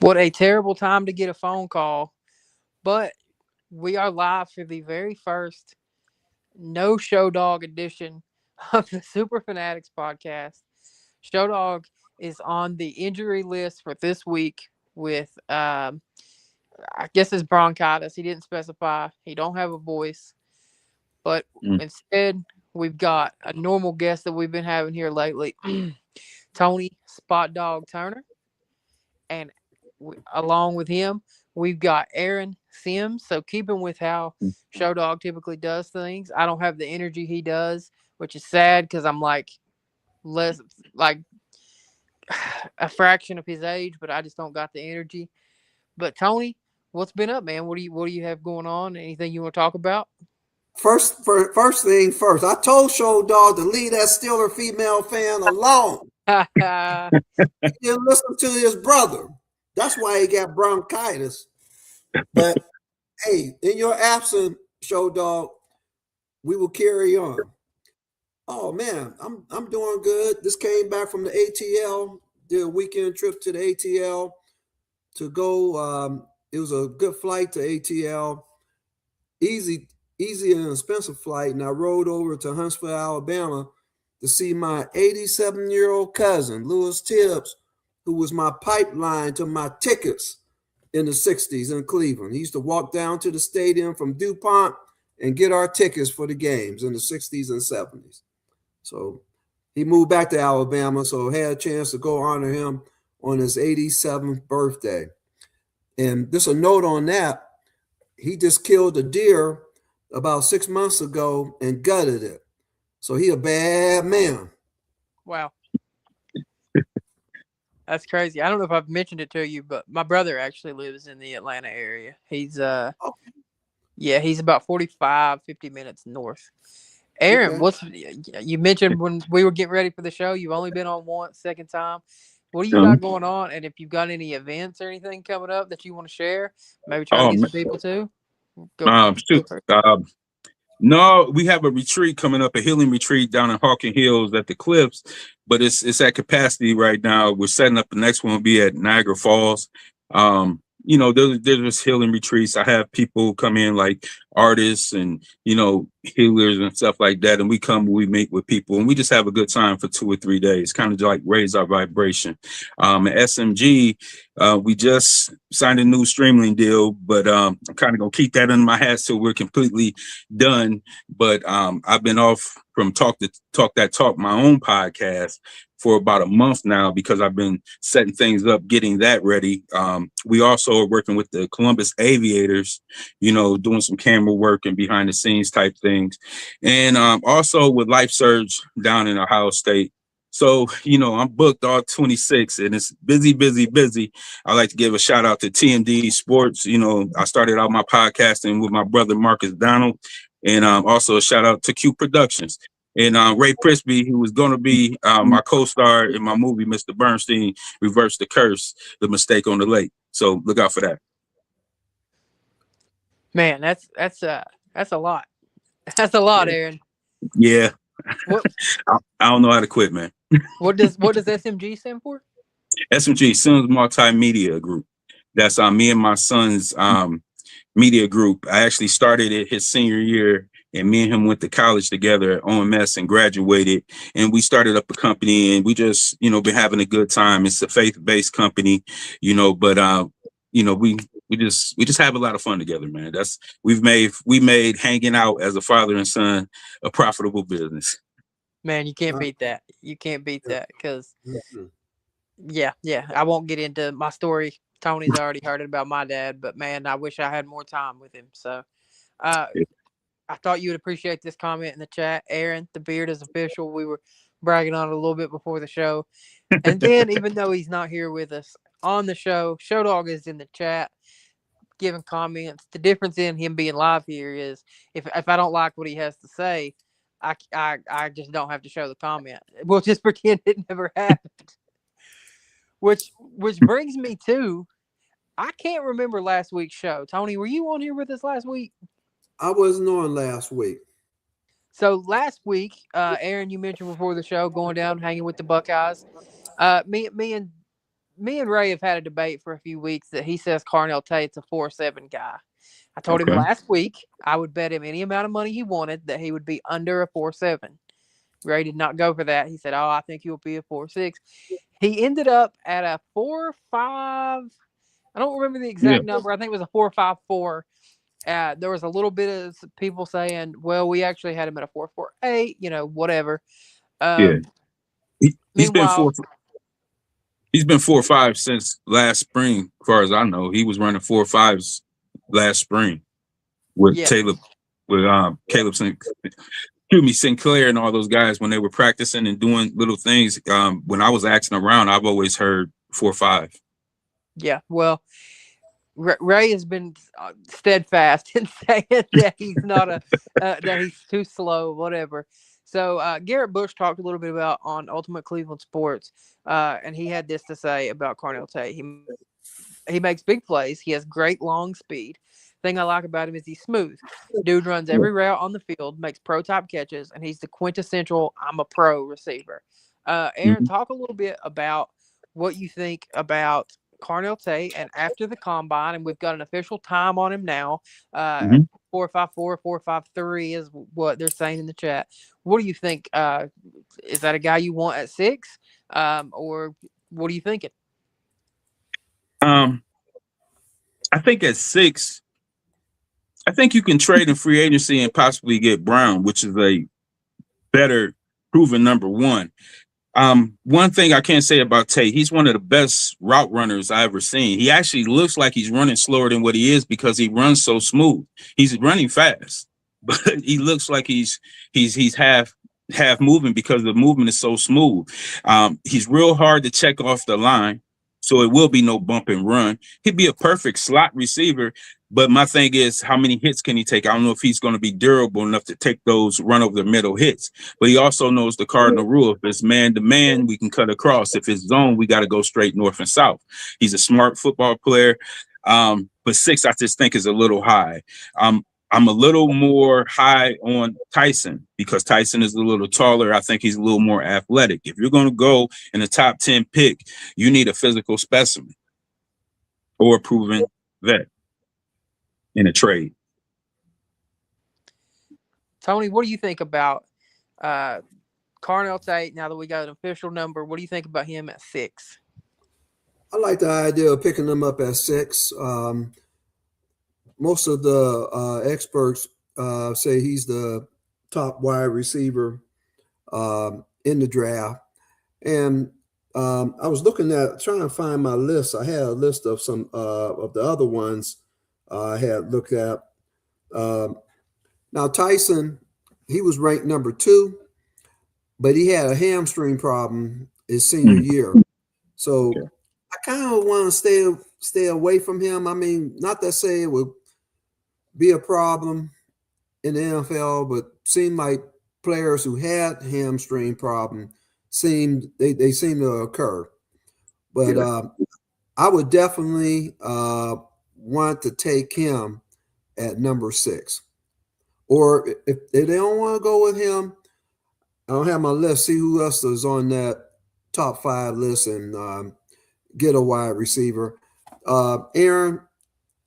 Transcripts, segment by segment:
What a terrible time to get a phone call. But we are live for the very first no show dog edition of the Superfan Addicts podcast. Show dog is on the injury list for this week with I guess it's bronchitis. He didn't specify. He don't have a voice. But Mm. instead we've got a normal guest that we've been having here lately. Tony Spot Dog Turner. And along with him, we've got Aaron Sims. So keeping with how Show Dog typically does things, I don't have the energy he does, which is sad because I'm like less like a fraction of his age, but I just don't got the energy. But Tony, what's been up, man? What do you have going on? Anything you want to talk about? First thing first, I told Show Dog to leave that Steeler female fan alone. He didn't listen to his brother. That's why he got bronchitis. But hey, in your absence, Show Dog, we will carry on. Oh man, I'm doing good. This came back from the ATL. Did a weekend trip to the ATL to go. It was a good flight to ATL. Easy and expensive flight. And I rode over to Huntsville, Alabama to see my 87-year-old cousin, Lewis Tibbs, who was my pipeline to my tickets in the 60s in Cleveland. He used to walk down to the stadium from DuPont and get our tickets for the games in the 60s and 70s. So he moved back to Alabama, so I had a chance to go honor him on his 87th birthday. And just a note on that, he just killed a deer about 6 months ago and gutted it. So he a bad man. Wow. That's crazy. I don't know if I've mentioned it to you, but my brother actually lives in the Atlanta area. He's he's about 45, 50 minutes north. Aaron, Okay. you mentioned when we were getting ready for the show, you've only been on once, second time. What do you Um, got going on? And if you've got any events or anything coming up that you want to share, maybe try to oh, get man. some people to go. Shoot. No, we have a retreat coming up, a healing retreat down in Hawking Hills at the Cliffs, but it's at capacity right now. We're setting up the next one will be at Niagara Falls. There's healing retreats. I have people come in like artists and healers and stuff like that, and we meet with people, and we just have a good time for 2 or 3 days, kind of like raise our vibration. At SMG, we just signed a new streaming deal, but I'm kind of gonna keep that under my hat till we're completely done. But I've been off from Talk That Talk, my own podcast, for about a month now because I've been setting things up, getting that ready. We also are working with the Columbus Aviators, doing some camera work and behind the scenes type things. And also with Life Surge down in Ohio State. So, I'm booked all 26 and it's busy, busy, busy. I like to give a shout out to TMD Sports. I started out my podcasting with my brother, Marcus Donald, and also a shout out to Q Productions. And Ray Prisby, who was going to be my co-star in my movie, Mr. Bernstein, Reverse the Curse, The Mistake on the Lake. So look out for that. Man, that's a lot. That's a lot, Aaron. Yeah. What I don't know how to quit, man. what does SMG stand for? SMG, Sons Multimedia Group. That's me and my son's media group. I actually started it his senior year, and me and him went to college together at OMS and graduated. And we started up a company, and we just, been having a good time. It's a faith-based company, but we just have a lot of fun together, man. We made hanging out as a father and son a profitable business. Man, you can't beat that. You can't beat that because, Mhm. yeah. I won't get into my story. Tony's already heard it about my dad, but man, I wish I had more time with him. So, I thought you would appreciate this comment in the chat. Aaron, the beard is official. We were bragging on it a little bit before the show. And then, even though he's not here with us on the show, Show Dog is in the chat giving comments. The difference in him being live here is if I don't like what he has to say, I just don't have to show the comment. We'll just pretend it never happened. Which brings me to I can't remember last week's show. Tony, were you on here with us last week? I wasn't on last week. So last week, Aaron, you mentioned before the show going down hanging with the Buckeyes. Me and me and Ray have had a debate for a few weeks that he says Carnell Tate's a 4.7 guy. I told him Okay. last week I would bet him any amount of money he wanted that he would be under a 4.7. Ray did not go for that. He said, "Oh, I think he'll be a 4.6." He ended up at a 4.5. I don't remember the Yeah. exact number. I think it was a 4.54. There was a little bit of people saying, "Well, we actually had him at a 4.48." Whatever. Yeah. He's been Meanwhile, 4. He's been 4.5 since last spring, as far as I know. He was running 4.5s last spring with yeah, Caleb Sinclair and all those guys when they were practicing and doing little things. When I was asking around, I've always heard 4.5. yeah. Well, Ray has been steadfast in saying that he's not that he's too slow, whatever. So Garrett Bush talked a little bit about on Ultimate Cleveland Sports, and he had this to say about Carnell Tate. He makes big plays. He has great long speed. Thing I like about him is he's smooth. Dude runs every route on the field, makes pro type catches, and he's the quintessential "I'm a pro" receiver. Aaron, Mhm. talk a little bit about what you think about Carnell Tate, and after the combine, and we've got an official time on him now. Mhm. 4.54, 4.53 is what they're saying in the chat. What do you think? Is that a guy you want at 6, or what are you thinking? Um, I think at 6, I think you can trade in free agency and possibly get Brown, which is a better proven number 1. One thing I can't say about Tate, he's one of the best route runners I ever seen. He actually looks like he's running slower than what he is because he runs so smooth. He's running fast, but he looks like he's half moving because the movement is so smooth. He's real hard to check off the line, so it will be no bump and run. He'd be a perfect slot receiver. But my thing is, how many hits can he take? I don't know if he's going to be durable enough to take those run over the middle hits. But he also knows the cardinal rule. If it's man to man, we can cut across. If it's zone, we got to go straight north and south. He's a smart football player. But 6, I just think is a little high. I'm a little more high on Tyson because Tyson is a little taller. I think he's a little more athletic. If you're going to go in the top 10 pick, you need a physical specimen or a proven vet in a trade. Tony, what do you think about Carnell Tate? Now that we got an official number, what do you think about him at 6? I like the idea of picking them up at 6. Most of the experts say he's the top wide receiver in the draft. And I was trying to find my list. I had a list of some of the other ones I had looked at. Now, Tyson, he was ranked number 2, but he had a hamstring problem his senior year. So I kind of want to stay away from him. I mean, not to say it would be a problem in the NFL, but seemed like players who had hamstring problem they seem to occur. But I would definitely want to take him at number 6. Or if they don't want to go with him, I don't have my list. See who else is on that top 5 list and get a wide receiver. Aaron,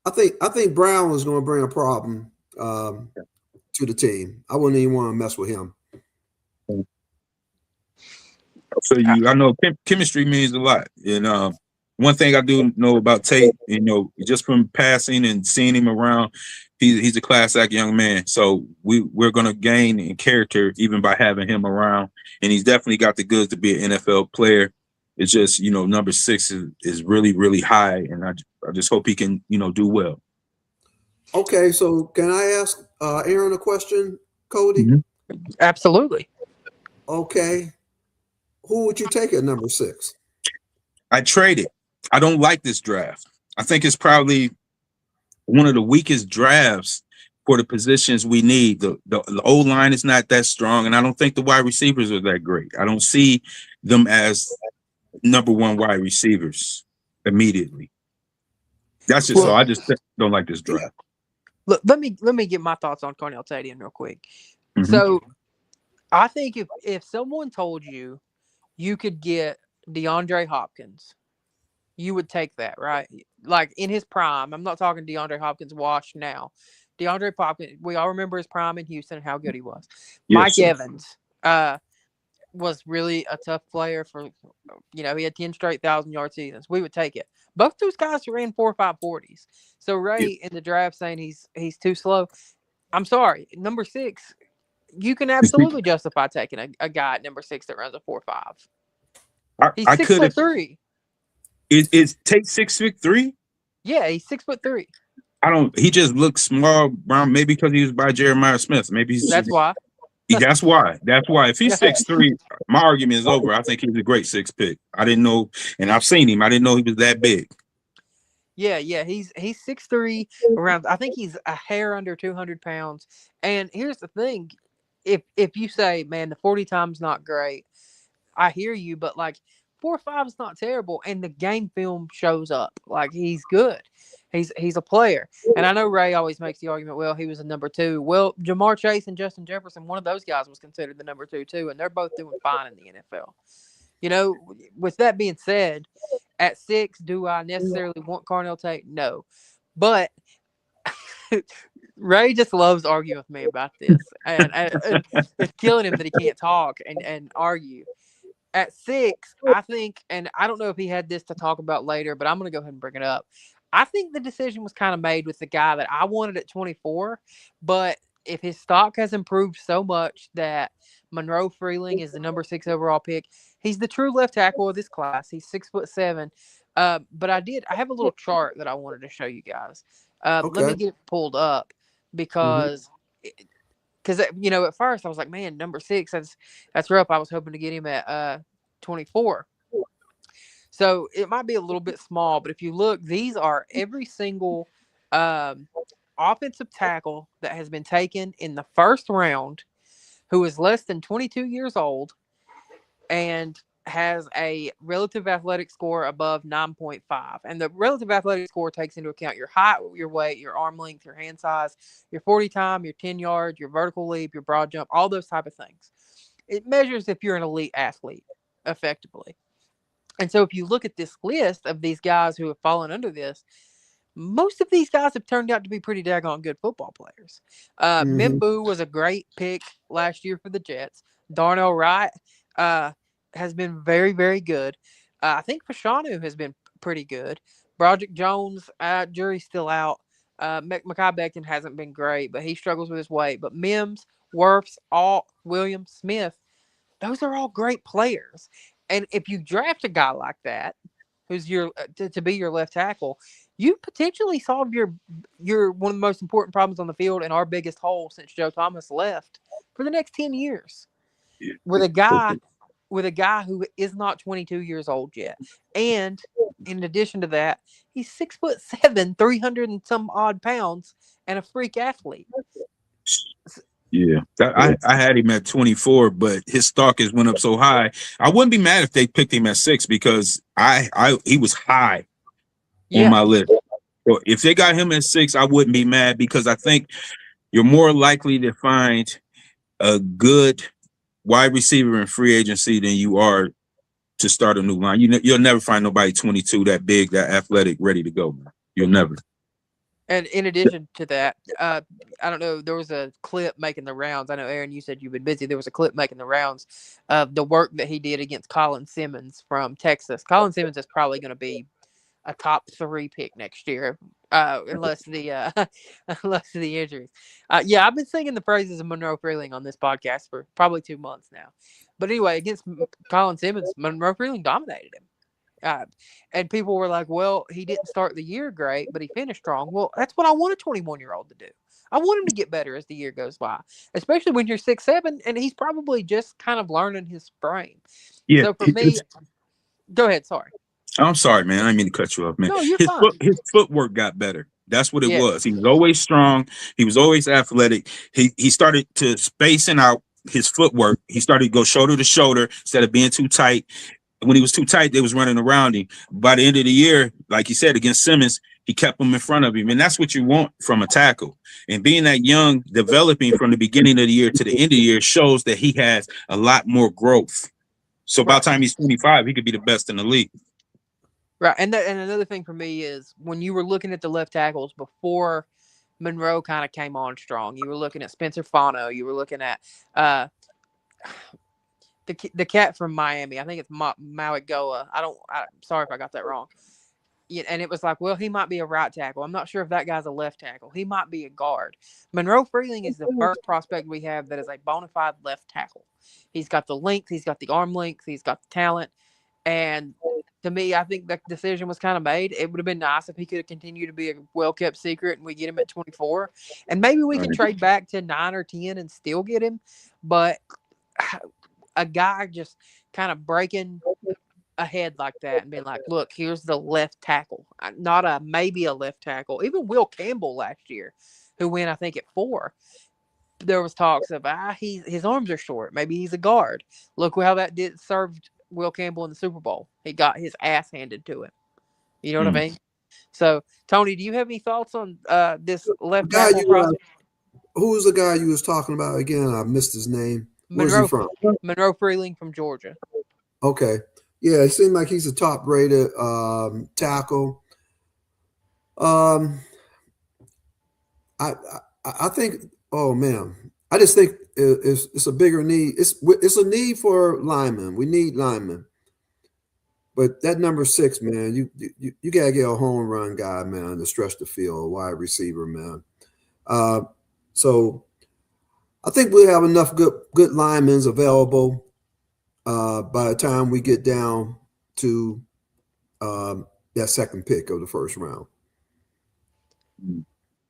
I think Brown was going to bring a problem to the team. I wouldn't even want to mess with him. So I know chemistry means a lot. And one thing I do know about Tate, just from passing and seeing him around, he's a class act young man. So we're going to gain in character even by having him around. And he's definitely got the goods to be an NFL player. It's just, number 6 is really, really high. And I just hope he can, do well. Okay, so can I ask Aaron a question, Cody? Mm-hmm. Absolutely. Okay. Who would you take at number 6? I traded. I don't like this draft. I think it's probably one of the weakest drafts for the positions we need. The O-line is not that strong, and I don't think the wide receivers are that great. I don't see them as number 1 wide receivers immediately. That's just all. I just don't like this draft. Look, let me get my thoughts on Carnell Tate in real quick. Mm-hmm. So I think if someone told you could get DeAndre Hopkins you would take that, right? Like in his prime. I'm not talking DeAndre Hopkins washed now. DeAndre Hopkins, we all remember his prime in Houston and how good he was. Yes, Mike sir. Evans was really a tough player for, he had 10 straight 1,000-yard seasons. We would take it. Both those guys ran 4 or 5 40s. So Ray Yeah. in the draft saying he's too slow. I'm sorry. Number 6, you can You see, absolutely justify taking a guy at number 6 that runs a 4.5. He's I six could foot have. three. It takes 6'3". Yeah, he's 6'3". I don't. He just looks small, Brown. Maybe because he was by Jeremiah Smith. Maybe he's. That's why. That's why. That's why. If he's 6'3", my argument is over. I think he's a great 6 pick. I didn't know, and I've seen him. I didn't know he was that big. Yeah, he's 6'3", around. I think he's a hair under 200 pounds. And here's the thing: if you say, man, the 40 time's not great, I hear you, but like 4.5 is not terrible, and the game film shows up. Like he's good. He's a player. And I know Ray always makes the argument, well, he was a number 2. Well, Jamar Chase and Justin Jefferson, one of those guys was considered the number 2 too, and they're both doing fine in the NFL. With that being said, at 6, do I necessarily want Carnell Tate? No. But Ray just loves arguing with me about this. And it's killing him that he can't talk and argue. At 6, I think, and I don't know if he had this to talk about later, but I'm going to go ahead and bring it up. I think the decision was kind of made with the guy that I wanted at 24, but if his stock has improved so much that Monroe Freeling is the number 6 overall pick, he's the true left tackle of this class. He's 6'7". But I have a little chart that I wanted to show you guys. Okay. Let me get it pulled up because at first I was like, man, number 6, that's rough. I was hoping to get him at 24. So it might be a little bit small, but if you look, these are every single offensive tackle that has been taken in the first round who is less than 22 years old and has a relative athletic score above 9.5. And the relative athletic score takes into account your height, your weight, your arm length, your hand size, your 40 time, your 10 yards, your vertical leap, your broad jump, all those type of things. It measures if you're an elite athlete effectively. And so if you look at this list of these guys who have fallen under this, most of these guys have turned out to be pretty daggone good football players. Mimbu was a great pick last year for the Jets. Darnell Wright has been very, very good. I think Fashanu has been pretty good. Broderick Jones, jury's still out. Mekhi Becton hasn't been great, but he struggles with his weight. But Mims, Wirfs, Williams, Smith, those are all great players. And if you draft a guy like that, who's your to be your left tackle, you potentially solve your one of the most important problems on the field and our biggest hole since Joe Thomas left for the next 10 years. With a guy who is not 22 years old yet. And in addition to that, he's 6'7", 300 and some odd pounds, and a freak athlete. Yeah, I had him at 24, but his stock has went up so high. I wouldn't be mad if they picked him at 6 because he was high on my list. So if they got him at 6, I wouldn't be mad because I think you're more likely to find a good wide receiver in free agency than you are to start a new line. You'll never find nobody 22 that big, that athletic, ready to go. You'll never. And in addition to that, I don't know, there was a clip making the rounds. I know, Aaron, you said you've been busy. There was a clip making the rounds of the work that he did against Colin Simmons from Texas. Colin Simmons is probably going to be a top 3 pick next year, unless the injuries. I've been singing the praises of Monroe Freeling on this podcast for probably 2 months now. But anyway, against Colin Simmons, Monroe Freeling dominated him. And people were like, well, he didn't start the year great, but he finished strong. Well, that's what I want a 21-year-old to do. I want him to get better as the year goes by, especially when you're 6'7", and he's probably just kind of learning his frame. Yeah, so for me, go ahead. Sorry. I'm sorry, man. I didn't mean to cut you off, man. No, you're fine. His footwork got better. That's what it was. He was always strong. He was always athletic. He started to spacing out his footwork. He started to go shoulder to shoulder instead of being too tight. When he was too tight, they was running around him. By the end of the year, like you said, against Simmons, he kept him in front of him. And that's what you want from a tackle. And being that young, developing from the beginning of the year to the end of the year shows that he has a lot more growth. So by the time he's 25, he could be the best in the league. Right. And another thing for me is when you were looking at the left tackles before Monroe kind of came on strong, you were looking at Spencer Fano. You were looking at uh, the cat from Miami. I think it's Mawigoa. Sorry if I got that wrong. Yeah, and it was like, well, he might be a right tackle. I'm not sure if that guy's a left tackle. He might be a guard. Monroe Freeling is the first prospect we have that is a bona fide left tackle. He's got the length. He's got the arm length. He's got the talent. And to me, I think that decision was kind of made. It would have been nice if he could continue to be a well-kept secret and we get him at 24. And maybe we can trade back to 9 or 10 and still get him. But a guy just kind of breaking ahead like that and being like, look, here's the left tackle, not maybe a left tackle. Even Will Campbell last year, who went, I think, at 4, there was talks of his arms are short. Maybe he's a guard. Look how that served Will Campbell in the Super Bowl. He got his ass handed to him. You know what I mean? So, Tony, do you have any thoughts on this left tackle prospect? Who was the guy you was talking about again? I missed his name. Where's he from? Monroe Freeling from Georgia. Okay. Yeah, it seemed like he's a top-rated tackle. I think. Oh man, I just think it's a bigger need. It's a need for linemen. We need linemen. But that number 6, man, you gotta get a home run guy, man, to stretch the field, a wide receiver, man. So I think we have enough good linemen available by the time we get down to that second pick of the first round.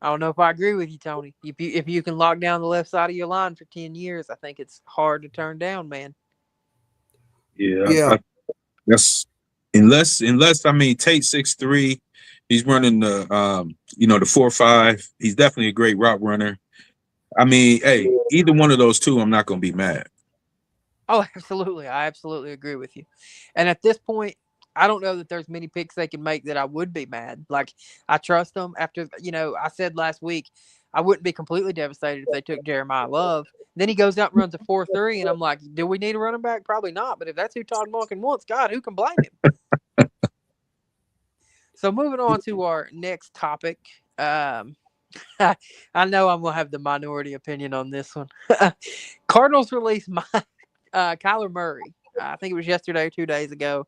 I don't know if I agree with you, Tony. If you can lock down the left side of your line for 10 years, I think it's hard to turn down, man. Yeah. That's unless I mean Tate 6'3", he's running the the 4.5. He's definitely a great route runner. I mean, hey, either one of those two, I'm not gonna be mad. Oh, absolutely. I absolutely agree with you. And at this point, I don't know that there's many picks they can make that I would be mad. Like, I trust them after, I said last week, I wouldn't be completely devastated if they took Jeremiah Love. Then he goes out and runs a 4.3, and I'm like, do we need a running back? Probably not. But if that's who Todd Monken wants, God, who can blame him? So moving on to our next topic. I know I'm going to have the minority opinion on this one. Cardinals released Kyler Murray. I think it was yesterday or 2 days ago.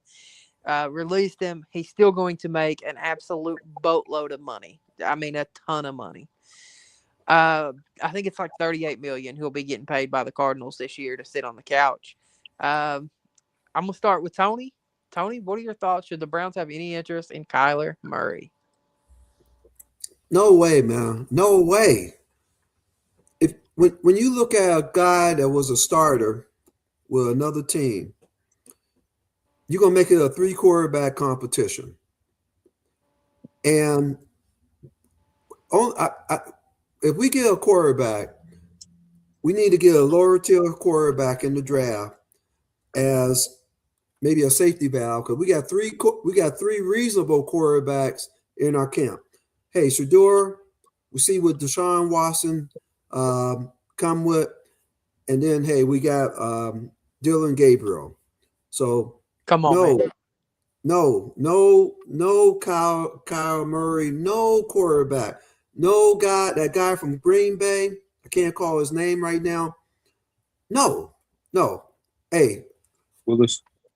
Released him. He's still going to make an absolute boatload of money. I mean, a ton of money. I think it's like $38 million he'll be getting paid by the Cardinals this year to sit on the couch. I'm gonna start with Tony. Tony, what are your thoughts? Should the Browns have any interest in Kyler Murray? No way, man. No way. When you look at a guy that was a starter with another team, you're going to make it a 3-quarterback competition. And if we get a quarterback, we need to get a lower tier quarterback in the draft as maybe a safety valve, because we got three reasonable quarterbacks in our camp. Hey, Shador, we see what Deshaun Watson come with, and then hey, we got Dylan Gabriel. So come on, man. No, Kyle Murray, no quarterback, no guy. That guy from Green Bay, I can't call his name right now. No. Hey,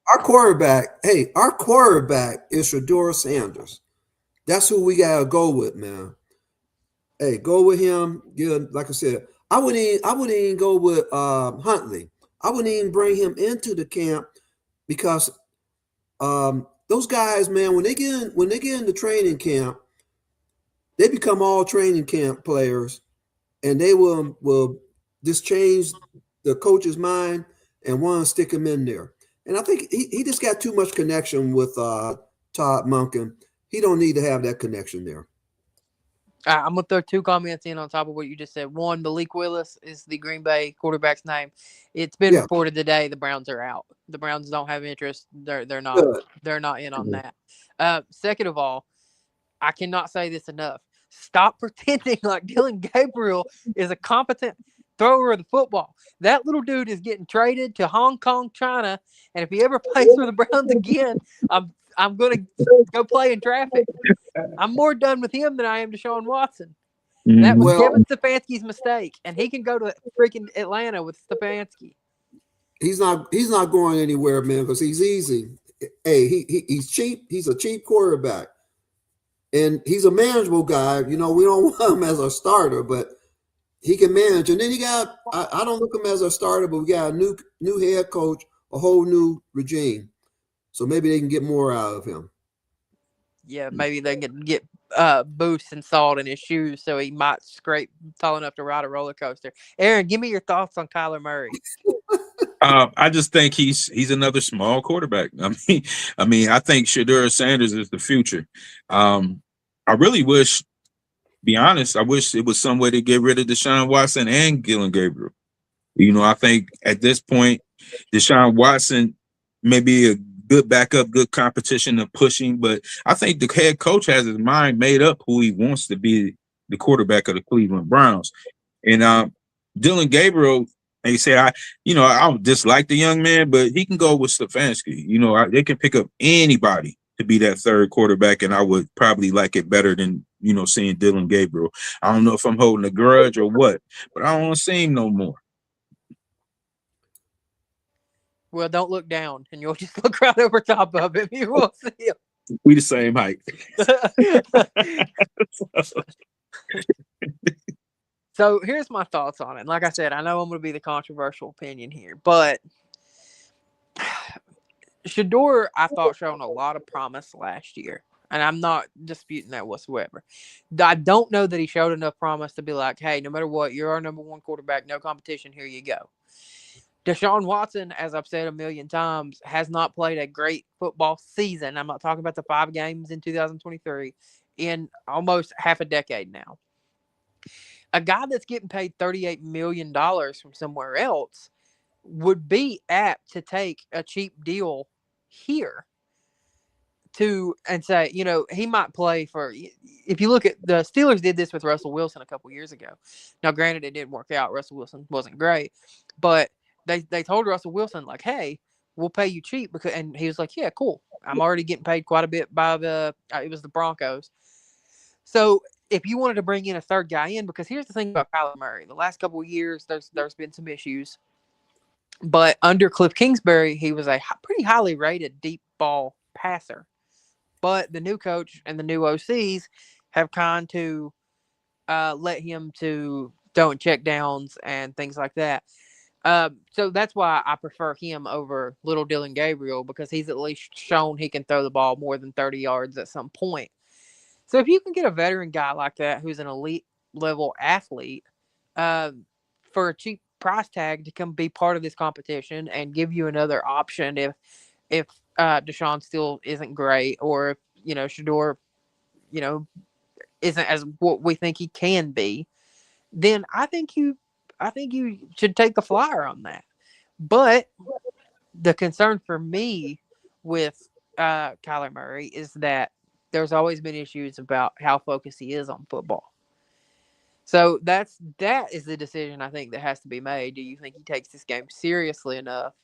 our quarterback is Shador Sanders. That's who we gotta go with, man. Hey, go with him. Yeah, like I said, I wouldn't even go with Huntley. I wouldn't even bring him into the camp because those guys, man, when they get into training camp, they become all training camp players, and they will just change the coach's mind and want to stick him in there. And I think he just got too much connection with Todd Monken. He don't need to have that connection there. I'm going to throw 2 comments in on top of what you just said. One, Malik Willis is the Green Bay quarterback's name. It's been reported today the Browns are out. The Browns don't have interest. They're not in on that. Second of all, I cannot say this enough. Stop pretending like Dylan Gabriel is a competent thrower of the football. That little dude is getting traded to Hong Kong, China, and if he ever plays for the Browns again, I'm gonna go play in traffic. I'm more done with him than I am Deshaun Watson. That was Kevin Stefanski's mistake, and he can go to freaking Atlanta with Stefanski. He's not going anywhere, man, because he's easy. Hey, he's cheap. He's a cheap quarterback, and he's a manageable guy. You know, we don't want him as a starter, but he can manage. And then he got I don't look him as a starter, but we got a new head coach, a whole new regime. So maybe they can get more out of him. Yeah, maybe they can get boost and salt in his shoes so he might scrape tall enough to ride a roller coaster. Aaron, give me your thoughts on Kyler Murray. I just think he's another small quarterback. I think Shedeur Sanders is the future. I really wish, be honest, I wish it was some way to get rid of Deshaun Watson and Dylan Gabriel. You know, I think at this point, Deshaun Watson may be a good backup, good competition of pushing, but I think the head coach has his mind made up who he wants to be the quarterback of the Cleveland Browns. And Dylan Gabriel, they say I don't dislike the young man, but he can go with Stefanski. You know, they can pick up anybody to be that third quarterback, and I would probably like it better than, you know, seeing Dylan Gabriel. I don't know if I'm holding a grudge or what, but I don't want to see him no more. Well, don't look down, and you'll just look right over top of him. You won't see him. We the same height. So here's my thoughts on it. Like I said, I know I'm going to be the controversial opinion here, but Shedeur, I thought, shown a lot of promise last year, and I'm not disputing that whatsoever. I don't know that he showed enough promise to be like, hey, no matter what, you're our number one quarterback, no competition, here you go. Deshaun Watson, as I've said a million times, has not played a great football season. I'm not talking about the 5 games in 2023 in almost half a decade now. A guy that's getting paid $38 million from somewhere else would be apt to take a cheap deal here and say, you know, he might play for, if you look at the Steelers did this with Russell Wilson a couple years ago. Now, granted, it didn't work out. Russell Wilson wasn't great, but they told Russell Wilson, like, hey, we'll pay you cheap, and he was like, yeah, cool. I'm already getting paid quite a bit by it was the Broncos. So if you wanted to bring in a third guy in, because here's the thing about Kyler Murray, the last couple of years, there's been some issues, but under Cliff Kingsbury, he was a pretty highly rated deep ball passer. But the new coach and the new OCs have kind to let him to throwing check downs and things like that. So that's why I prefer him over little Dylan Gabriel, because he's at least shown he can throw the ball more than 30 yards at some point. So if you can get a veteran guy like that who's an elite level athlete for a cheap price tag to come be part of this competition and give you another option if Deshaun still isn't great, or if, you know, Shedeur, you know, isn't as what we think he can be, then I think you should take the flyer on that. But the concern for me with Kyler Murray is that there's always been issues about how focused he is on football. So that is the decision I think that has to be made. Do you think he takes this game seriously enough?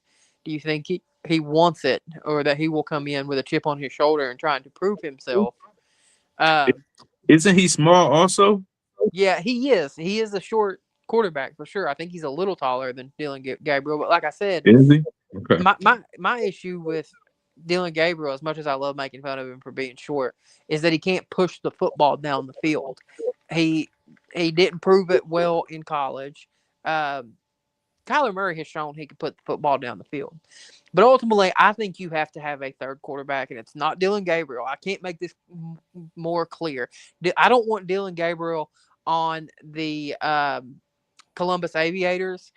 Do you think he wants it, or that he will come in with a chip on his shoulder and trying to prove himself? Isn't he small also? Yeah, he is. He is a short quarterback for sure. I think he's a little taller than Dylan Gabriel, but like I said, is he? Okay. My issue with Dylan Gabriel, as much as I love making fun of him for being short, is that he can't push the football down the field. He didn't prove it well in college. Kyler Murray has shown he can put the football down the field. But ultimately, I think you have to have a third quarterback, and it's not Dylan Gabriel. I can't make this more clear. I don't want Dylan Gabriel on the Columbus Aviators,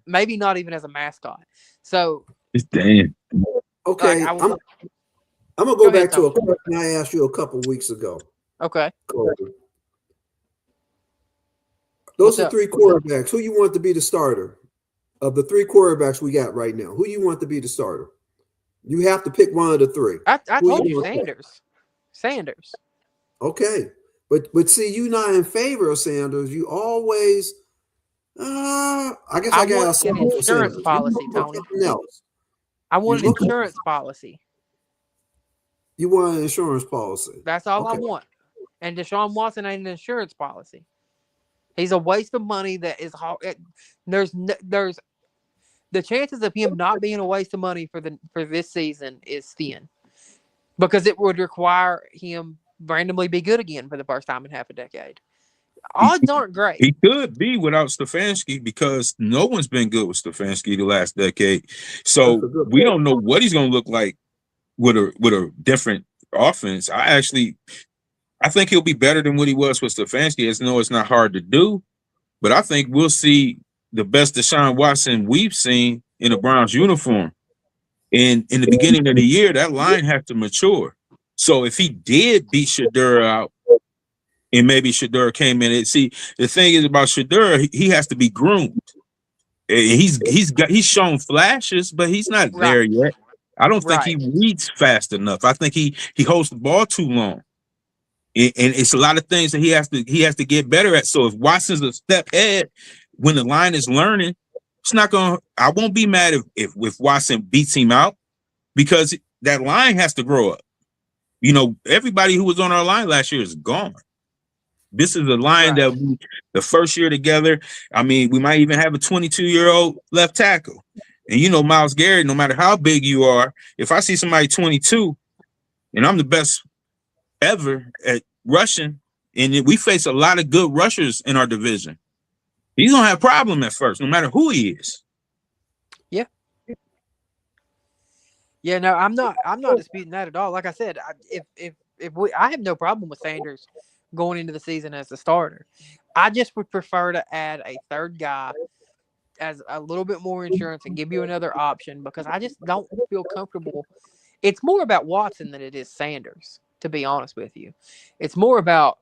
maybe not even as a mascot. So, damn. Okay, I'm going to go back to a question I asked you a couple weeks ago. Okay. Those are 3 quarterbacks. Who you want to be the starter? Of the 3 quarterbacks we got right now, who you want to be the starter? You have to pick one of the 3. I told you Sanders. Sanders. Okay. But see, you're not in favor of Sanders. You always I guess I got an insurance policy, Tony. I want an insurance policy. You want an insurance policy. That's all I want. And Deshaun Watson ain't an insurance policy. He's a waste of money. That is hard. There's the chances of him not being a waste of money for this season is thin, because it would require him randomly be good again for the first time in half a decade. Odds aren't great. He could be without Stefanski, because no one's been good with Stefanski the last decade. So we don't know what he's going to look like with a different offense. I think he'll be better than what he was with Stefanski. I know it's not hard to do, but I think we'll see the best Deshaun Watson we've seen in a Browns uniform. And in the beginning of the year, that line had to mature. So if he did beat Shedeur out, and maybe Shedeur came in, see, the thing is about Shedeur, he has to be groomed. He's shown flashes, but he's not there yet. I don't think he reads fast enough. I think he holds the ball too long. And it's a lot of things that he has to get better at. So if Watson's a step ahead when the line is learning, it's not going to, I won't be mad if Watson beats him out, because that line has to grow up. You know, everybody who was on our line last year is gone. This is a line that the first year together, I mean, we might even have a 22-year-old left tackle. And you know, Myles Garrett, no matter how big you are, if I see somebody 22 and I'm the best ever at rushing, and we face a lot of good rushers in our division, he's gonna have a problem at first, no matter who he is. Yeah, no, I'm not disputing that at all. Like I said, I have no problem with Sanders going into the season as the starter. I just would prefer to add a third guy as a little bit more insurance and give you another option, because I just don't feel comfortable. It's more about Watson than it is Sanders, to be honest with you. It's more about,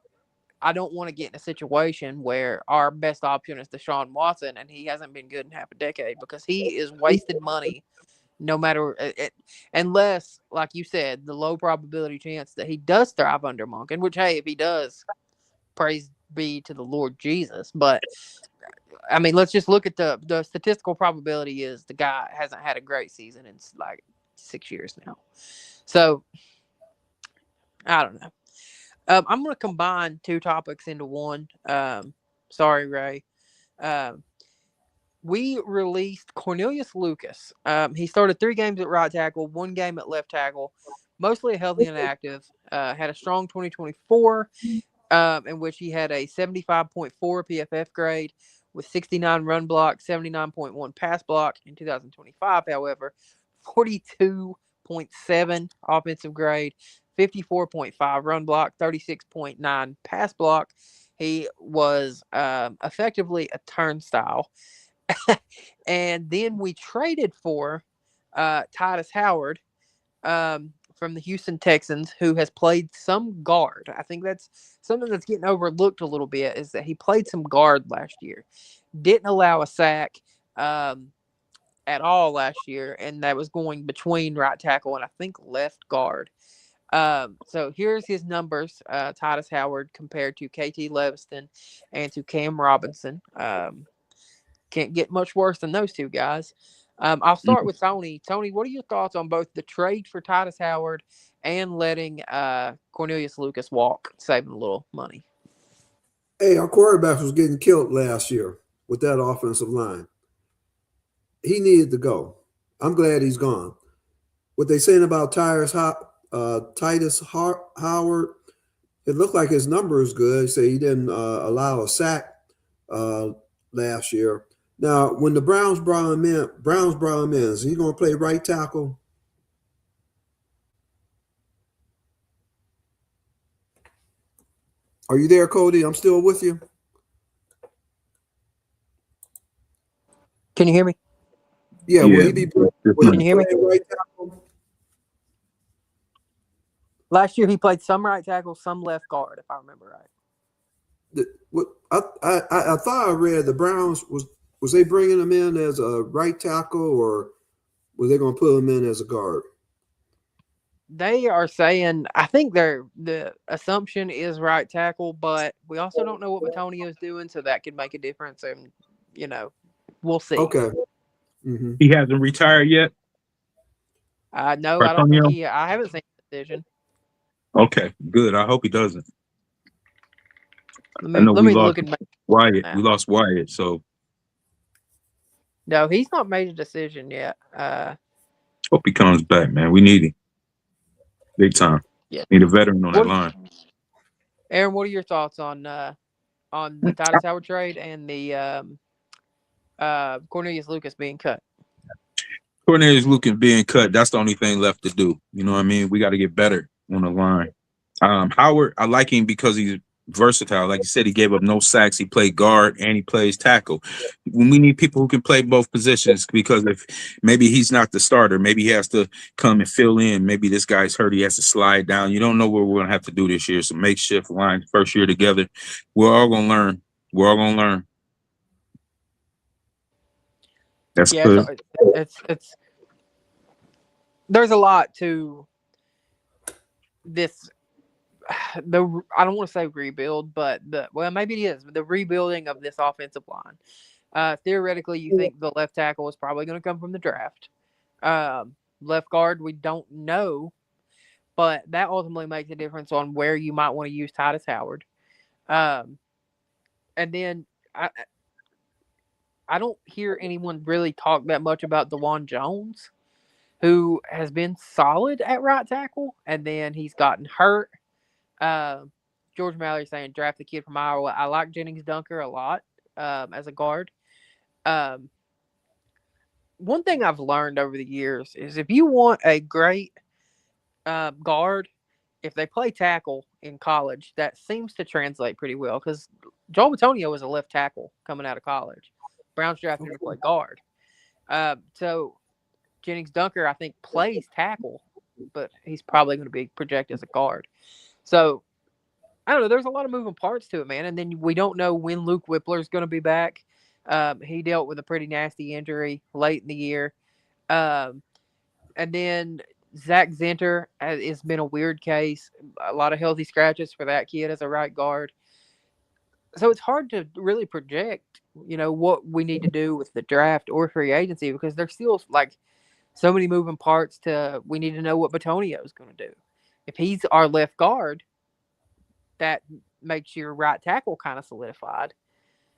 I don't want to get in a situation where our best option is Deshaun Watson and he hasn't been good in half a decade, because he is wasted money. No matter unless, like you said, the low probability chance that he does thrive under Monken, which, hey, if he does, praise be to the Lord Jesus. But I mean, let's just look at the statistical probability is the guy hasn't had a great season in like 6 years now. So I don't know. I'm going to combine two topics into one. Sorry, Ray. We released Cornelius Lucas. He started 3 games at right tackle, 1 game at left tackle, mostly healthy and active. Had a strong 2024, in which he had a 75.4 PFF grade with 69 run block, 79.1 pass block. In 2025, however, 42.7 offensive grade, 54.5 run block, 36.9 pass block. He was effectively a turnstile. And then we traded for Titus Howard from the Houston Texans, who has played some guard. I think that's something that's getting overlooked a little bit, is that he played some guard last year. Didn't allow a sack at all last year, and that was going between right tackle and I think left guard. So here's his numbers, Titus Howard compared to KT Leviston and to Cam Robinson. Can't get much worse than those two guys. I'll start with Tony. Tony, what are your thoughts on both the trade for Titus Howard and letting Cornelius Lucas walk, saving a little money? Hey, our quarterback was getting killed last year with that offensive line. He needed to go. I'm glad he's gone. What they saying about Titus Howard, it looked like his number is good. They say he didn't allow a sack last year. Now, when the Browns brought him in, is he going to play right tackle? Are you there, Cody? I'm still with you. Can you hear me? Yeah, will he be Can you hear me? Right tackle? Last year he played some right tackle, some left guard, if I remember right. I thought I read the Browns was they bringing him in as a right tackle, or were they going to put him in as a guard? They are saying, I think the assumption is right tackle, but we also don't know what Batonio's doing, so that could make a difference, and we'll see. Okay. Mm-hmm. He hasn't retired yet. No, I don't think I haven't seen the decision. Okay, good. I hope he doesn't. I Let me know let we me lost look at Wyatt. now. We lost Wyatt, so No, he's not made a decision yet. hope he comes back, man. We need him big time. Yeah. Need a veteran on that What, line. Aaron? What are your thoughts on the Titus Howard trade and the Cornelius Lucas being cut? Cornelius Lucas being cut. That's the only thing left to do. You know what I mean? We got to get better on the line. Howard, I like him because he's versatile. Like you said, he gave up no sacks. He played guard and he plays tackle. When we need people who can play both positions, because if maybe he's not the starter, maybe he has to come and fill in. Maybe this guy's hurt. He has to slide down. You don't know what we're going to have to do this year. So makeshift line, first year together. We're all going to learn. We're all going to learn. That's Yeah, good. it's there's a lot to this. I don't want to say rebuild, but maybe it is the rebuilding of this offensive line. Theoretically, you think the left tackle is probably going to come from the draft. Left guard, we don't know, but that ultimately makes a difference on where you might want to use Titus Howard. And then I don't hear anyone really talk that much about DeJuan Jones, who has been solid at right tackle, and then he's gotten hurt. George Mallory saying draft the kid from Iowa. I like Jennings Dunker a lot as a guard. One thing I've learned over the years is if you want a great guard, if they play tackle in college, that seems to translate pretty well because Joel Bitonio was a left tackle coming out of college. Browns drafted him to play guard. So Jennings Dunker, I think, plays tackle, but he's probably going to be projected as a guard. So I don't know. There's a lot of moving parts to it, man. And then we don't know when Luke Whippler is going to be back. He dealt with a pretty nasty injury late in the year. And then Zach Zinter has been a weird case. A lot of healthy scratches for that kid as a right guard. So it's hard to really project, what we need to do with the draft or free agency because there's still like so many moving parts to we need to know what Bitonio is going to do. If he's our left guard, that makes your right tackle kind of solidified.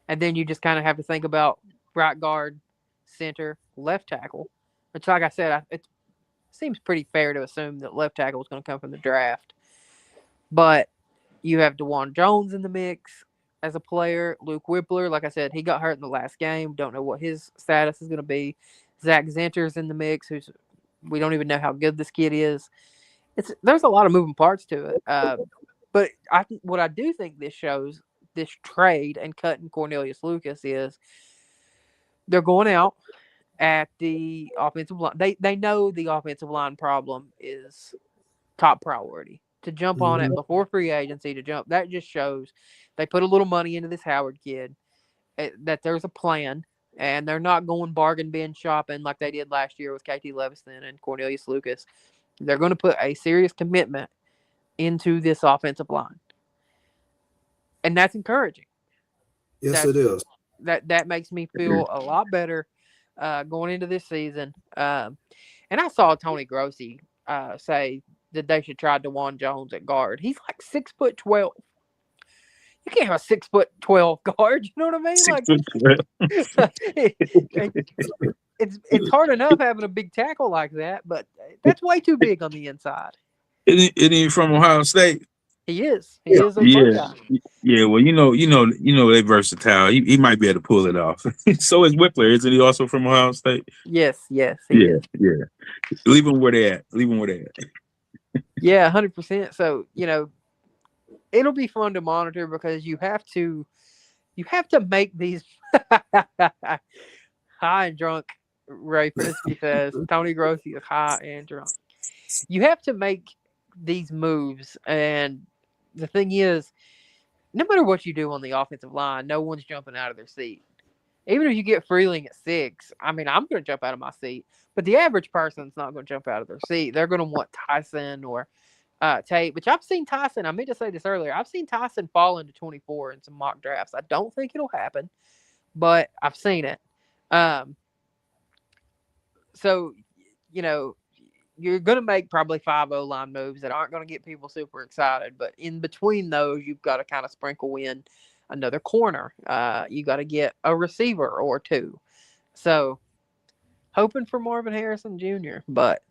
And then you just kind of have to think about right guard, center, left tackle, which, like I said, it seems pretty fair to assume that left tackle is going to come from the draft. But you have DeJuan Jones in the mix as a player. Luke Whippler, like I said, he got hurt in the last game. Don't know what his status is going to be. Zach Zinter's in the mix, we don't even know how good this kid is. There's a lot of moving parts to it. But what I do think this shows, this trade and cutting Cornelius Lucas, is they're going out at the offensive line. They know the offensive line problem is top priority. To jump on it before free agency, that just shows they put a little money into this Howard kid, that there's a plan, and they're not going bargain bin shopping like they did last year with KT Leviston and Cornelius Lucas. They're going to put a serious commitment into this offensive line. And that's encouraging. Yes, it is. That makes me feel a lot better going into this season. And I saw Tony Grossi say that they should try DeJuan Jones at guard. He's like 6'12". You can't have a 6'12" guard. You know what I mean? It's hard enough having a big tackle like that, but that's way too big on the inside. Isn't he from Ohio State? He is. He is a yeah. Yeah, well, they're versatile. He might be able to pull it off. So is Whippler. Isn't he also from Ohio State? Yes, he is. Yeah. Leave them where they at. Yeah, 100%. So, it'll be fun to monitor because you have to make these high and drunk. Ray Frisky says Tony Grossi is high and drunk. You have to make these moves, and the thing is, no matter what you do on the offensive line, no one's jumping out of their seat. Even if you get Freeling at 6, I mean, I'm going to jump out of my seat, but the average person's not going to jump out of their seat. They're going to want Tyson or Tate, which I've seen Tyson. I meant to say this earlier. I've seen Tyson fall into 24 in some mock drafts. I don't think it'll happen, but I've seen it. So, you're going to make probably 5 O-line moves that aren't going to get people super excited. But in between those, you've got to kind of sprinkle in another corner. You got to get a receiver or two. So hoping for Marvin Harrison Jr., but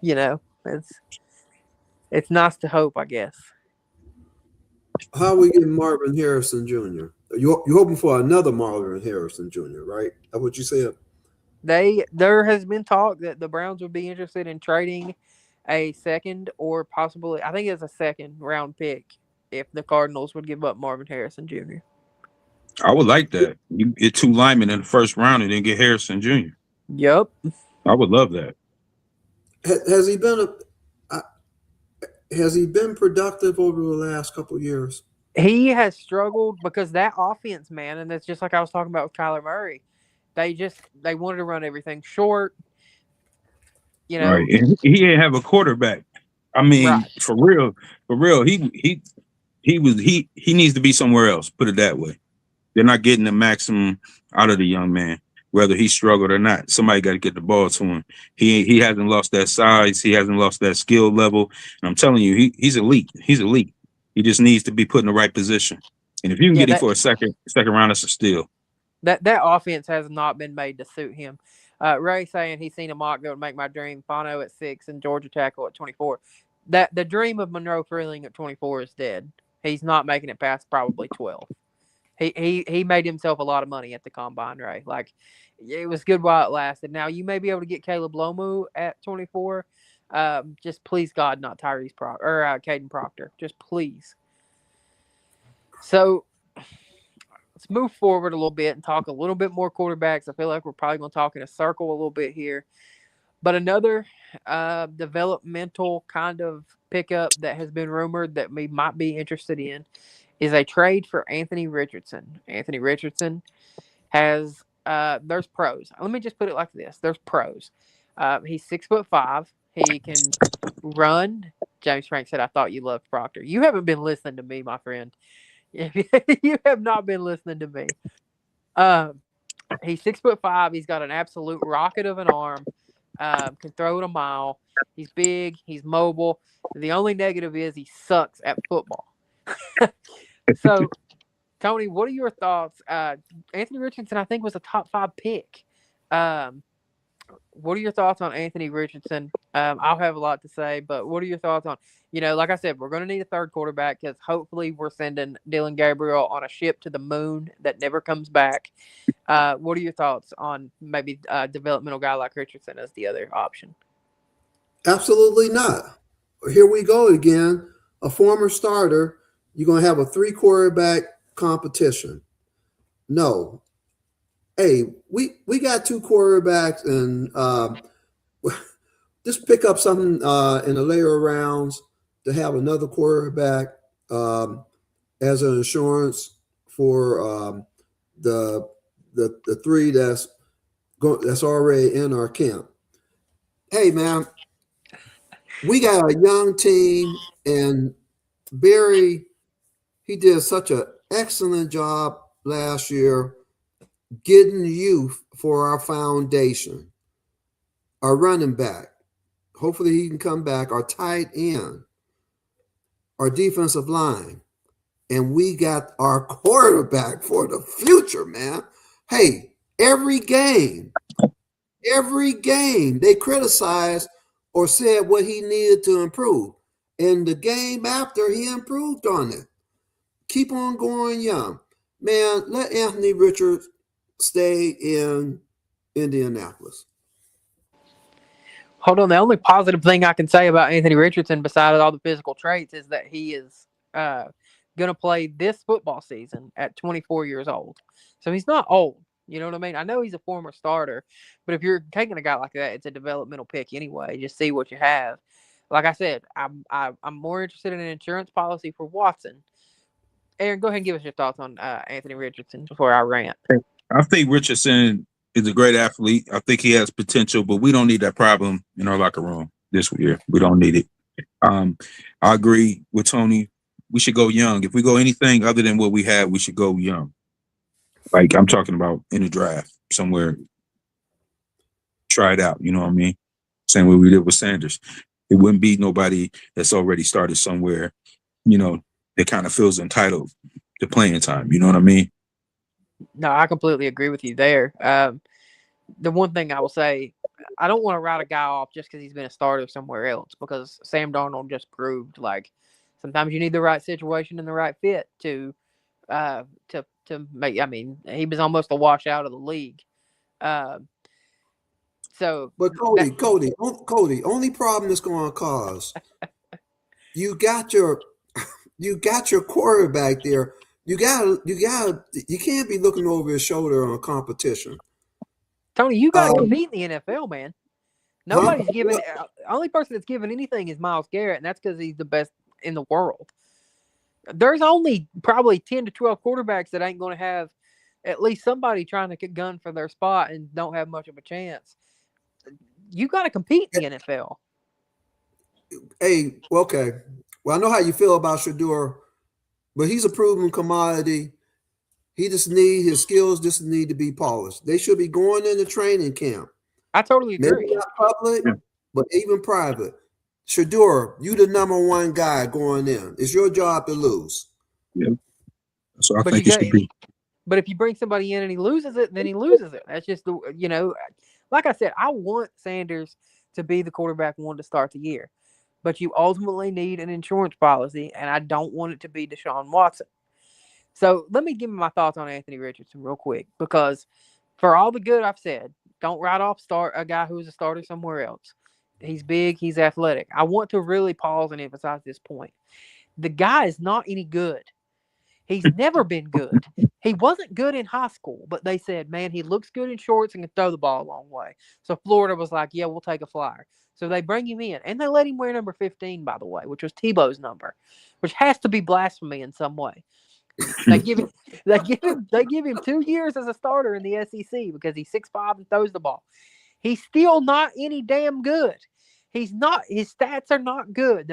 you know, it's nice to hope, I guess. How are we getting Marvin Harrison Jr.? You're hoping for another Marvin Harrison Jr., right? That's what you said? There has been talk that the Browns would be interested in trading a second or possibly, I think it's a second round pick if the Cardinals would give up Marvin Harrison Jr. I would like that. You get 2 linemen in the first round and then get Harrison Jr. Yep. I would love that. Has he been productive over the last couple of years? He has struggled because that offense, man, and it's just like I was talking about with Kyler Murray. They wanted to run everything short. You know, Right. And he didn't have a quarterback. I mean, right. for real, he needs to be somewhere else. Put it that way. They're not getting the maximum out of the young man, whether he struggled or not. Somebody got to get the ball to him. He hasn't lost that size. He hasn't lost that skill level. And I'm telling you, he's elite. He's elite. He just needs to be put in the right position. And if you can get him for a second round, that's a steal. That offense has not been made to suit him. Ray saying he's seen a mock that would make my dream. Fano at 6 and Georgia tackle at 24. That the dream of Monroe Freeling at 24 is dead. He's not making it past probably 12. He made himself a lot of money at the combine, Ray. Like, it was good while it lasted. Now you may be able to get Caleb Lomu at 24. Just please God, not Tyrese Proctor or Caden Proctor. Just please. So let's move forward a little bit and talk a little bit more quarterbacks. I feel like we're probably going to talk in a circle a little bit here. But another developmental kind of pickup that has been rumored that we might be interested in is a trade for Anthony Richardson. Anthony Richardson has there's pros. Let me just put it like this. There's pros. He's 6'5". He can run. James Frank said, I thought you loved Proctor. You haven't been listening to me, my friend. You have not been listening to me. He's 6'5". He's got an absolute rocket of an arm. Can throw it a mile. He's big. He's mobile. The only negative is he sucks at football. So, Tony, what are your thoughts? Anthony Richardson, I think, was a top 5 pick. What are your thoughts on Anthony Richardson? I'll have a lot to say, but what are your thoughts on, like I said, we're going to need a third quarterback because hopefully we're sending Dylan Gabriel on a ship to the moon that never comes back. What are your thoughts on maybe a developmental guy like Richardson as the other option? Absolutely not. Here we go again. A former starter. You're going to have a 3 quarterback competition. No. Hey, we got 2 quarterbacks, and just pick up something in the later rounds to have another quarterback as an insurance for the 3 that's already in our camp. Hey, man, we got a young team, and Barry, he did such an excellent job last year getting youth for our foundation. Our running back, hopefully he can come back. Our tight end, our defensive line, and we got our quarterback for the future, man. Hey, every game, they criticized or said what he needed to improve. And the game after, he improved on it. Keep on going young. Man, let Anthony Richards stay in Indianapolis. Hold on. The only positive thing I can say about Anthony Richardson, besides all the physical traits, is that he is going to play this football season at 24 years old. So he's not old. You know what I mean? I know he's a former starter, but if you're taking a guy like that, it's a developmental pick anyway. Just see what you have. Like I said, I'm more interested in an insurance policy for Watson. Aaron, go ahead and give us your thoughts on Anthony Richardson before I rant. I think Richardson is a great athlete. I think he has potential, but we don't need that problem in our locker room this year. We don't need it. I agree with Tony. We should go young. If we go anything other than what we have, we should go young. Like I'm talking about in the draft somewhere. Try it out. You know what I mean? Same way we did with Sanders. It wouldn't be nobody that's already started somewhere, that kind of feels entitled to playing time. You know what I mean? No, I completely agree with you there. The one thing I will say, I don't want to write a guy off just because he's been a starter somewhere else, because Sam Darnold just proved like sometimes you need the right situation and the right fit to make. I mean, he was almost a washout of the league. So, But Cody, only problem that's going to cause you got your quarterback there. You can't be looking over his shoulder on a competition. Tony, you got to compete in the NFL, man. Nobody's Huh? giving. Only person that's giving anything is Myles Garrett, and that's because he's the best in the world. There's only probably 10 to 12 quarterbacks that ain't going to have at least somebody trying to get gun for their spot and don't have much of a chance. You got to compete in the NFL. Hey, okay. Well, I know how you feel about Shador, but he's a proven commodity. His skills just need to be polished. They should be going into training camp. I totally agree. Maybe not public, but even private. Shador, you the number one guy going in. It's your job to lose. Yeah. So I think it should be. But if you bring somebody in and he loses it, then he loses it. That's just like I said, I want Sanders to be the quarterback one to start the year. But you ultimately need an insurance policy, and I don't want it to be Deshaun Watson. So let me give you my thoughts on Anthony Richardson real quick, because for all the good I've said, don't write off a guy who's a starter somewhere else. He's big. He's athletic. I want to really pause and emphasize this point. The guy is not any good. He's never been good. He wasn't good in high school, but they said, man, he looks good in shorts and can throw the ball a long way. So Florida was like, yeah, we'll take a flyer. So they bring him in, and they let him wear number 15, by the way, which was Tebow's number, which has to be blasphemy in some way. They give him 2 years as a starter in the SEC because he's 6'5" and throws the ball. He's still not any damn good. He's not. His stats are not good.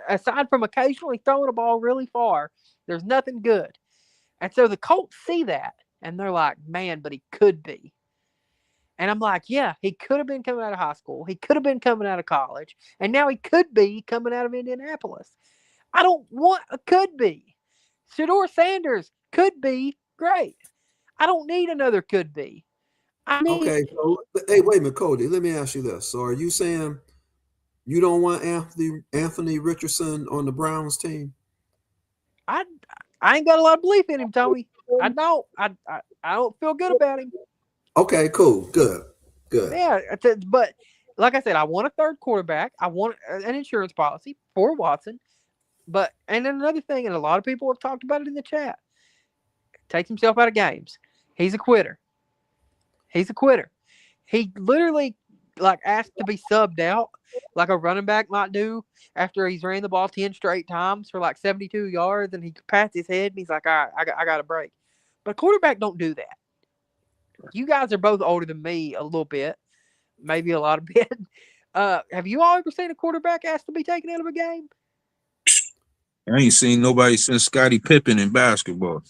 Aside from occasionally throwing a ball really far, there's nothing good. And so the Colts see that, and they're like, man, but he could be. And I'm like, yeah, he could have been coming out of high school. He could have been coming out of college. And now he could be coming out of Indianapolis. I don't want a could be. Shador Sanders could be great. I don't need another could be. Okay, so hey, wait a minute, Cody. Let me ask you this. So are you saying you don't want Anthony Richardson on the Browns team? I ain't got a lot of belief in him, Tony. I don't. I don't feel good about him. Okay, cool, good. Yeah, but like I said, I want a third quarterback. I want an insurance policy for Watson. And then another thing, and a lot of people have talked about it in the chat, takes himself out of games. He's a quitter. He literally asked to be subbed out like a running back might do after he's ran the ball 10 straight times for 72 yards, and he pats his head and he's like, all right, I got a break. But a quarterback don't do that. You guys are both older than me a little bit, maybe a lot of bit. Have you all ever seen a quarterback asked to be taken out of a game? I ain't seen nobody since Scottie Pippen in basketball.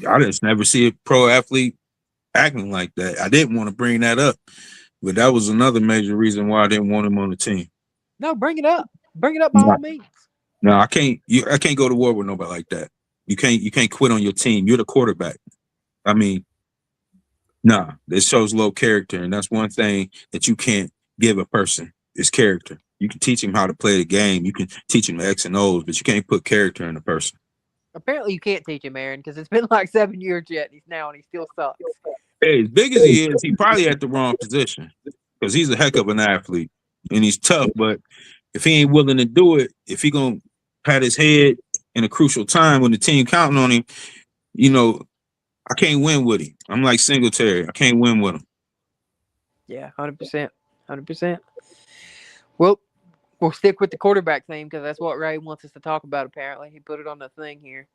I just never see a pro athlete acting like that. I didn't want to bring that up, but that was another major reason why I didn't want him on the team. No, bring it up. Bring it up by all means. No, I can't. I can't go to war with nobody like that. You can't quit on your team. You're the quarterback. I mean, nah, this shows low character, and that's one thing that you can't give a person is character. You can teach him how to play the game. You can teach him the X and O's, but you can't put character in a person. Apparently, you can't teach him, Aaron, because it's been 7 years yet, and he still sucks. Hey, as big as he is, he probably at the wrong position because he's a heck of an athlete and he's tough. But if he ain't willing to do it, if he gonna pat his head in a crucial time when the team counting on him, I can't win with him. I'm like Singletary. I can't win with him. Yeah, 100%. 100%. Well, we'll stick with the quarterback theme because that's what Ray wants us to talk about, apparently. He put it on the thing here.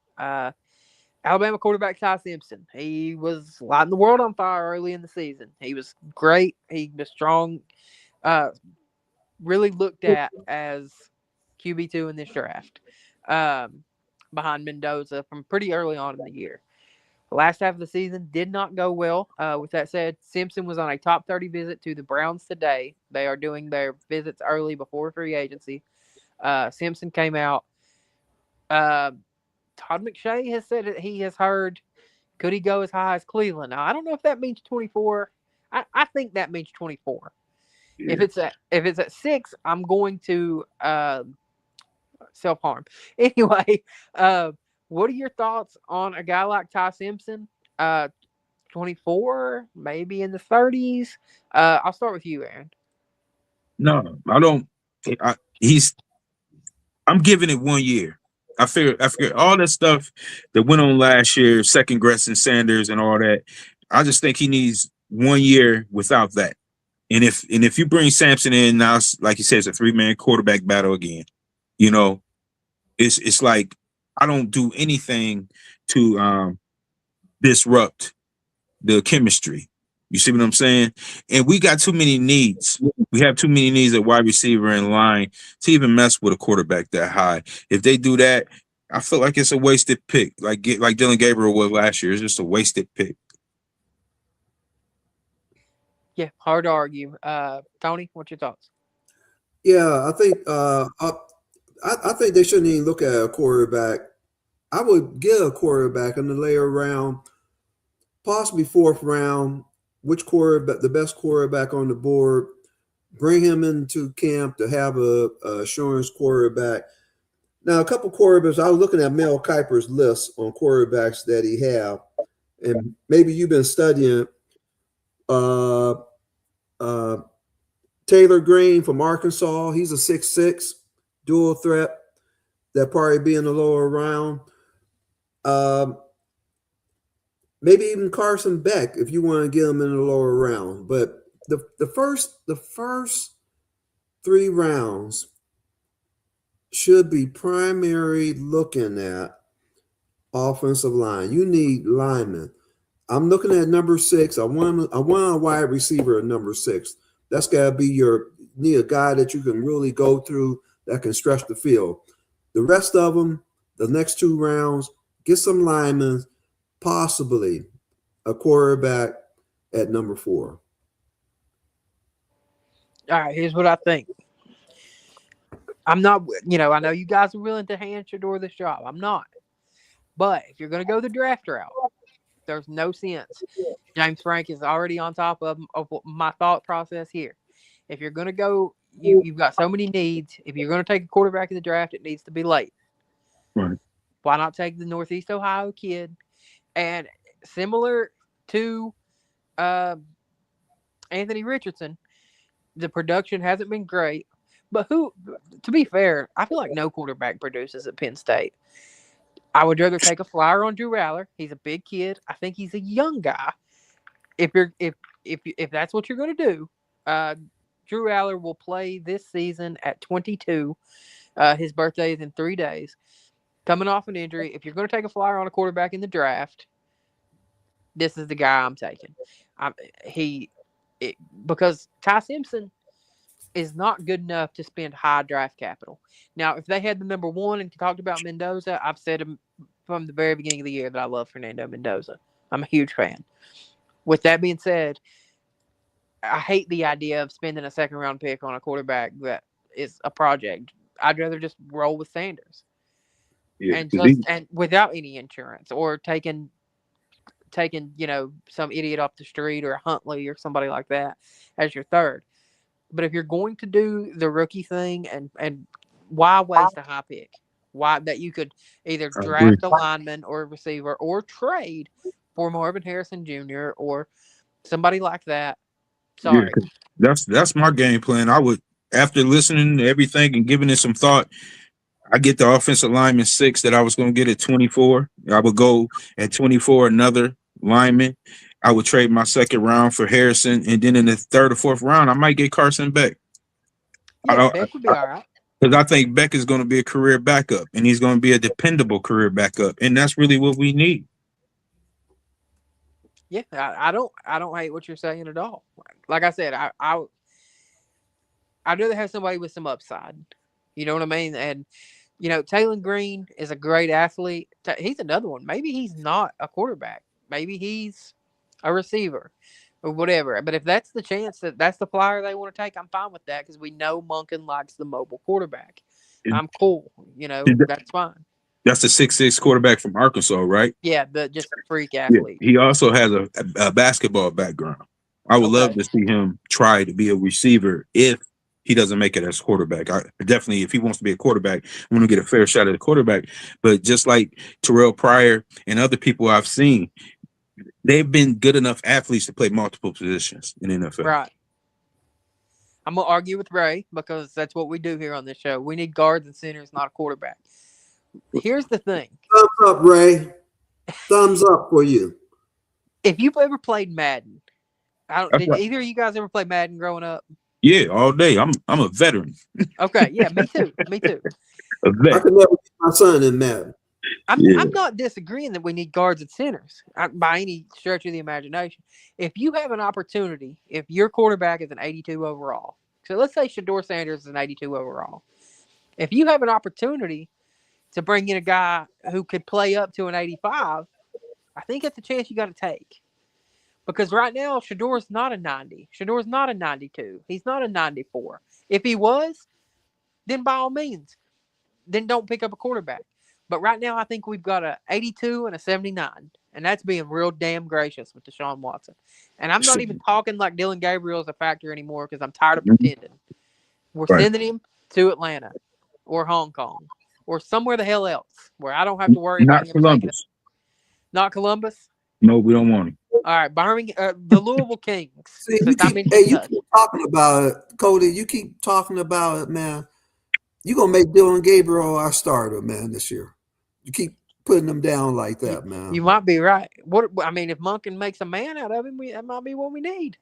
Alabama quarterback Ty Simpson. He was lighting the world on fire early in the season. He was great. He was strong. Really looked at as QB2 in this draft behind Mendoza from pretty early on in the year. The last half of the season did not go well. With that said, Simpson was on a top 30 visit to the Browns today. They are doing their visits early before free agency. Simpson came out. Uh, Todd McShay has said that he has heard, could he go as high as Cleveland? Now, I don't know if that means 24. I think that means 24. Yeah. If it's at 6, I'm going to self-harm. Anyway, what are your thoughts on a guy like Ty Simpson? 24, maybe in the 30s. I'll start with you, Aaron. No, I don't. I'm giving it 1 year. I figure all that stuff that went on last year, second guessing Sanders and all that. I just think he needs 1 year without that. And if you bring Sampson in now, like you said, it's a 3-man quarterback battle again. You know, it's like I don't do anything to disrupt the chemistry. You see what I'm saying? And we got too many needs. We have too many needs at wide receiver and line to even mess with a quarterback that high. If they do that, I feel like it's a wasted pick. Like Dylan Gabriel was last year. It's just a wasted pick. Yeah, hard to argue. Tony, what's your thoughts? Yeah, I think I think they shouldn't even look at a quarterback. I would get a quarterback in the later round, possibly 4th round. Which quarterback, the best quarterback on the board, bring him into camp to have a assurance quarterback. Now, a couple quarterbacks, I was looking at Mel Kiper's list on quarterbacks that he have, and maybe you've been studying Taylor Green from Arkansas. He's a 6'6", dual threat. That probably be in the lower round. Maybe even Carson Beck if you want to get him in the lower round. But the first 3 rounds should be primary looking at offensive line. You need linemen. I'm looking at number 6. I want a wide receiver at number 6. That's got to be you need a guy that you can really go through that can stretch the field. The rest of them, the next 2 rounds, get some linemen, possibly a quarterback at number 4. All right, here's what I think. I'm not, I know you guys are willing to hand Shador this job. I'm not. But if you're going to go the draft route, there's no sense. James Frank is already on top of my thought process here. If you're going to go, you've got so many needs. If you're going to take a quarterback in the draft, it needs to be late. Right. Why not take the Northeast Ohio kid? And similar to Anthony Richardson, the production hasn't been great. But to be fair, I feel like no quarterback produces at Penn State. I would rather take a flyer on Drew Aller. He's a big kid. I think he's a young guy. If that's what you're going to do, Drew Aller will play this season at 22. His birthday is in 3 days. Coming off an injury, if you're going to take a flyer on a quarterback in the draft, this is the guy I'm taking. Because Ty Simpson is not good enough to spend high draft capital. Now, if they had the number 1 and talked about Mendoza, I've said from the very beginning of the year that I love Fernando Mendoza. I'm a huge fan. With that being said, I hate the idea of spending a 2nd-round pick on a quarterback that is a project. I'd rather just roll with Sanders. Yeah, and without any insurance or taking some idiot off the street or Huntley or somebody like that as your 3rd. But if you're going to do the rookie thing and why waste a high pick? Why that you could either draft a lineman or a receiver or trade for Marvin Harrison Jr. or somebody like that. Sorry. Yeah, that's my game plan. I would, after listening to everything and giving it some thought, I get the offensive lineman 6 that I was going to get at 24. I would go at 24 another lineman. I would trade my 2nd round for Harrison, and then in the 3rd or 4th round, I might get Carson Beck. Yeah, Beck would be all right. Because I think Beck is going to be a career backup, and he's going to be a dependable career backup, and that's really what we need. Yeah, I don't hate what you're saying at all. Like I said, I'd rather have somebody with some upside. You know what I mean? And Taylor Green is a great athlete. He's another one. Maybe he's not a quarterback. maybe he's a receiver or whatever. But if that's the chance that that's the flyer they want to take, I'm fine with that because we know Monken likes the mobile quarterback. I'm cool. That's fine. That's the 6'6" quarterback from Arkansas, right? Yeah, just a freak Yeah. athlete. He also has a basketball background. I would love to see him try to be a receiver if he doesn't make it as quarterback. I definitely, if he wants to be a quarterback, I want to get a fair shot at the quarterback. But just like Terrell Pryor and other people I've seen, they've been good enough athletes to play multiple positions in the NFL. Right. I'm going to argue with Ray because that's what we do here on this show. We need guards and centers, not a quarterback. Here's the thing. Thumbs up, Ray. Thumbs up for you. If you've ever played Madden, did either of you guys ever play Madden growing up? Yeah, all day. I'm a veteran. Okay, yeah, me too. Me too. I could never get my son in Madden. I'm not disagreeing that we need guards and centers by any stretch of the imagination. If you have an opportunity, if your quarterback is an 82 overall, so let's say Shedeur Sanders is an 82 overall. If you have an opportunity to bring in a guy who could play up to an 85, I think it's a chance you got to take. Because right now, Shedeur's not a 90. Shedeur's not a 92. He's not a 94. If he was, then by all means, then don't pick up a quarterback. But right now, I think we've got a 82 and a 79. And that's being real damn gracious with Deshaun Watson. And I'm not even talking like Dylan Gabriel is a factor anymore because I'm tired of pretending. We're sending him to Atlanta or Hong Kong or somewhere the hell else where I don't have to worry about him taking it. Not Columbus? No, we don't want him. All right, Birmingham, the Louisville Kings. See, you keep talking about it, Cody. You keep talking about it, man. You're going to make Dylan Gabriel our starter, man, this year. You keep putting him down like that, man. You might be right. If Monken makes a man out of him, that might be what we need.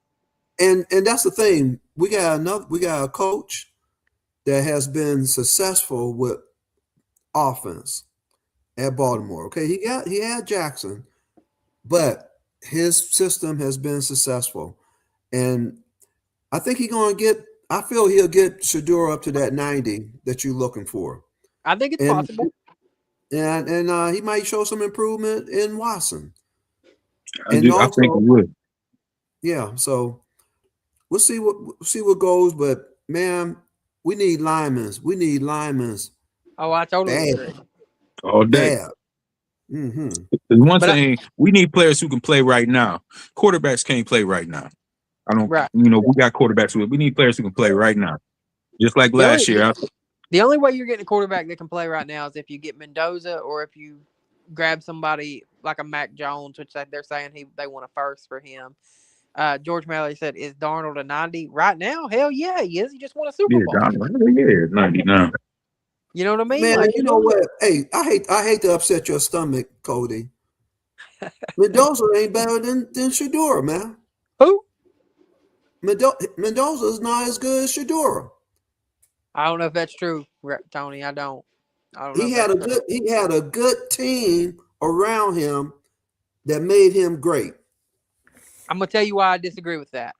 And that's the thing. We got a coach that has been successful with offense at Baltimore. Okay, he had Jackson, but his system has been successful, and I think I feel he'll get Shedeur up to that 90 that you're looking for. I think it's possible. And he might show some improvement in Watson. I think he would. Yeah, so we'll see what goes, but man, we need linemen. Oh, I totally agree. All day. Mm-hmm. There's one thing, we need players who can play right now. Quarterbacks can't play right now. We got quarterbacks. We need players who can play right now. Just like last year. The only way you're getting a quarterback that can play right now is if you get Mendoza or if you grab somebody like a Mac Jones, which they're saying they want a first for him. George Mallory said, "Is Darnold a 90 right now?" Hell yeah, he is. He just won a Super Bowl. Yeah, 90 now. You know what I mean? Man, you know what? Hey, I hate to upset your stomach, Cody. Mendoza ain't better than Shedeur, man. Who? Mendoza is not as good as Shedeur. I don't know if that's true, Tony. I don't know. He had a good team around him that made him great. I'm gonna tell you why I disagree with that.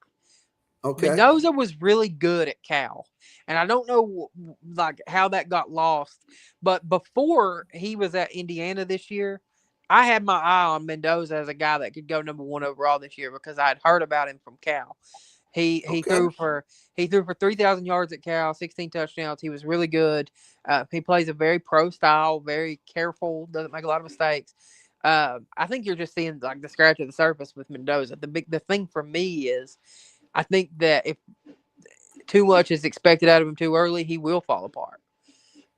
Okay. Mendoza was really good at Cal, and I don't know like how that got lost. But before he was at Indiana this year, I had my eye on Mendoza as a guy that could go number 1 overall this year because I had heard about him from Cal. He threw for 3,000 yards at Cal, 16 touchdowns. He was really good. He plays a very pro style, very careful, doesn't make a lot of mistakes. I think you're just seeing like the scratch of the surface with Mendoza. The thing for me is, I think that if too much is expected out of him too early, he will fall apart.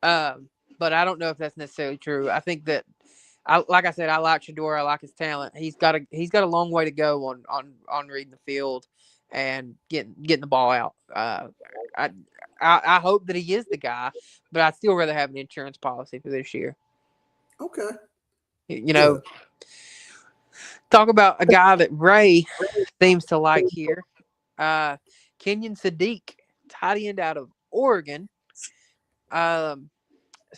But I don't know if that's necessarily true. I think that, like I said, I like Shedeur. I like his talent. He's got a long way to go on reading the field and getting the ball out. I hope that he is the guy, but I'd still rather have an insurance policy for this year. Okay. Talk about a guy that Ray seems to like here. Kenyon Sadiq, tight end out of Oregon. 6'3",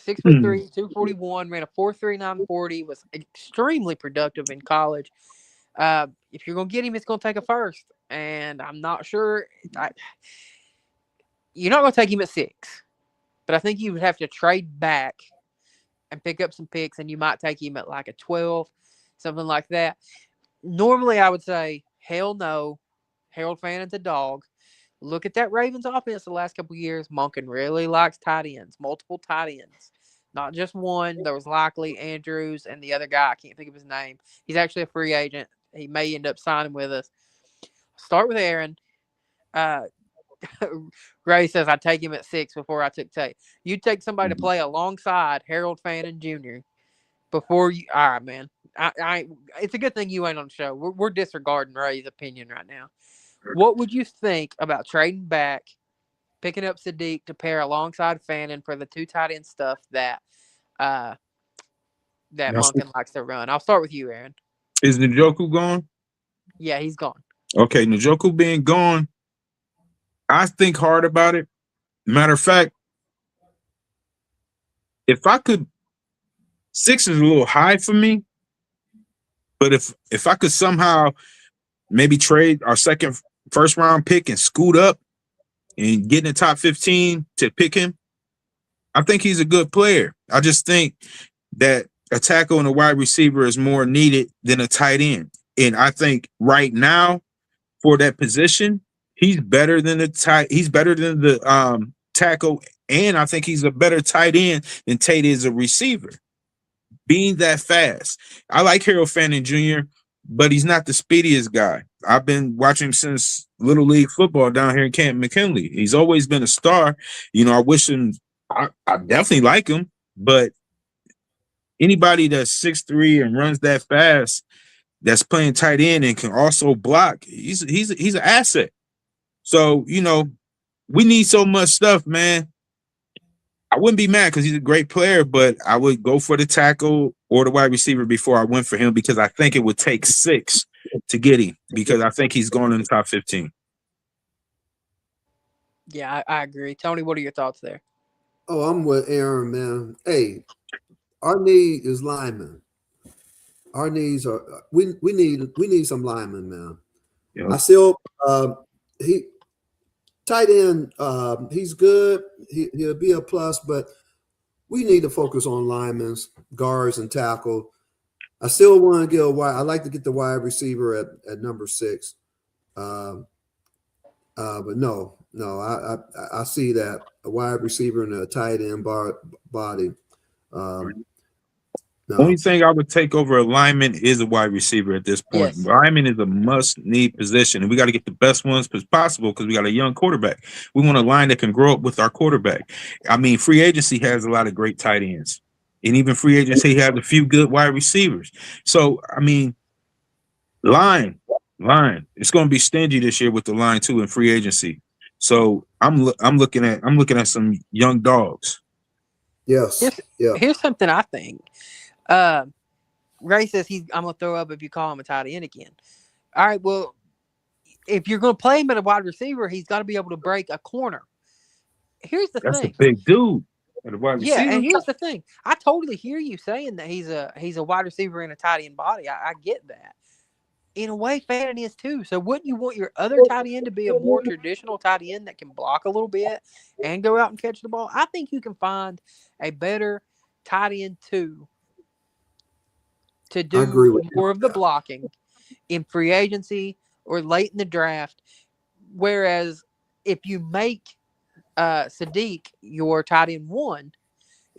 241, ran a 4.39 40, was extremely productive in college. If you're going to get him, it's going to take a first. And I'm not sure. You're not going to take him at 6. But I think you would have to trade back and pick up some picks, and you might take him at like a 12, something like that. Normally, I would say hell no. Harold Fannon's a dog. Look at that Ravens offense the last couple of years. Monken really likes tight ends, multiple tight ends, not just one. There was likely Andrews and the other guy. I can't think of his name. He's actually a free agent. He may end up signing with us. Start with Aaron. Uh, Ray says I take him at 6 before I took Tate. You take somebody to play alongside Harold Fannin Jr. before you. All right, man. It's a good thing you ain't on the show. We're disregarding Ray's opinion right now. What would you think about trading back, picking up Sadiq to pair alongside Fannin for the two tight end stuff that Monken likes to run? I'll start with you, Aaron. Is Njoku gone? Yeah, he's gone. Okay, Njoku being gone, I think hard about it. Matter of fact, if I could, 6 is a little high for me. But if I could somehow maybe trade our first round pick and scoot up and get in the top 15 to pick him, I think he's a good player. I just think that a tackle and a wide receiver is more needed than a tight end. And I think right now for that position, he's better than the tackle, and I think he's a better tight end than Tate is a receiver. Being that fast. I like Harold Fannin Jr., but he's not the speediest guy. I've been watching him since Little League football down here in Camp McKinley. He's always been a star. I wish him I definitely like him, but anybody that's 6'3" and runs that fast, that's playing tight end and can also block, he's an asset. So, we need so much stuff, man. I wouldn't be mad because he's a great player, but I would go for the tackle or the wide receiver before I went for him because I think it would take 6 to get him because I think he's going in the top 15. Yeah, I agree. Tony, what are your thoughts there? Oh, I'm with Aaron, man. Hey, our need is linemen. Our needs are we need some linemen, man. Yep. I still tight end, he's good. He'll be a plus, but we need to focus on linemen, guards, and tackle. I still want to get I'd like to get the wide receiver at number 6. But no, I see that a wide receiver and a tight end body. No. Only thing I would take over a lineman is a wide receiver at this point. Yes. Lineman is a must-need position, and we got to get the best ones as possible because we got a young quarterback. We want a line that can grow up with our quarterback. I mean, free agency has a lot of great tight ends, and even free agency has a few good wide receivers. So, I mean, line. It's going to be stingy this year with the line too in free agency. So I'm looking at some young dogs. Yes. Here's something I think. Ray says I'm gonna throw up if you call him a tight end again. All right, well, if you're gonna play him at a wide receiver, he's got to be able to break a corner. Here's the thing. That's a big dude at a wide receiver. Yeah, and here's the thing. I totally hear you saying that he's a wide receiver in a tight end body. I get that. In a way, Fannin is too. So wouldn't you want your other tight end to be a more traditional tight end that can block a little bit and go out and catch the ball? I think you can find a better tight end too to do more of the blocking in free agency or late in the draft. Whereas if you make Sadiq your tight end 1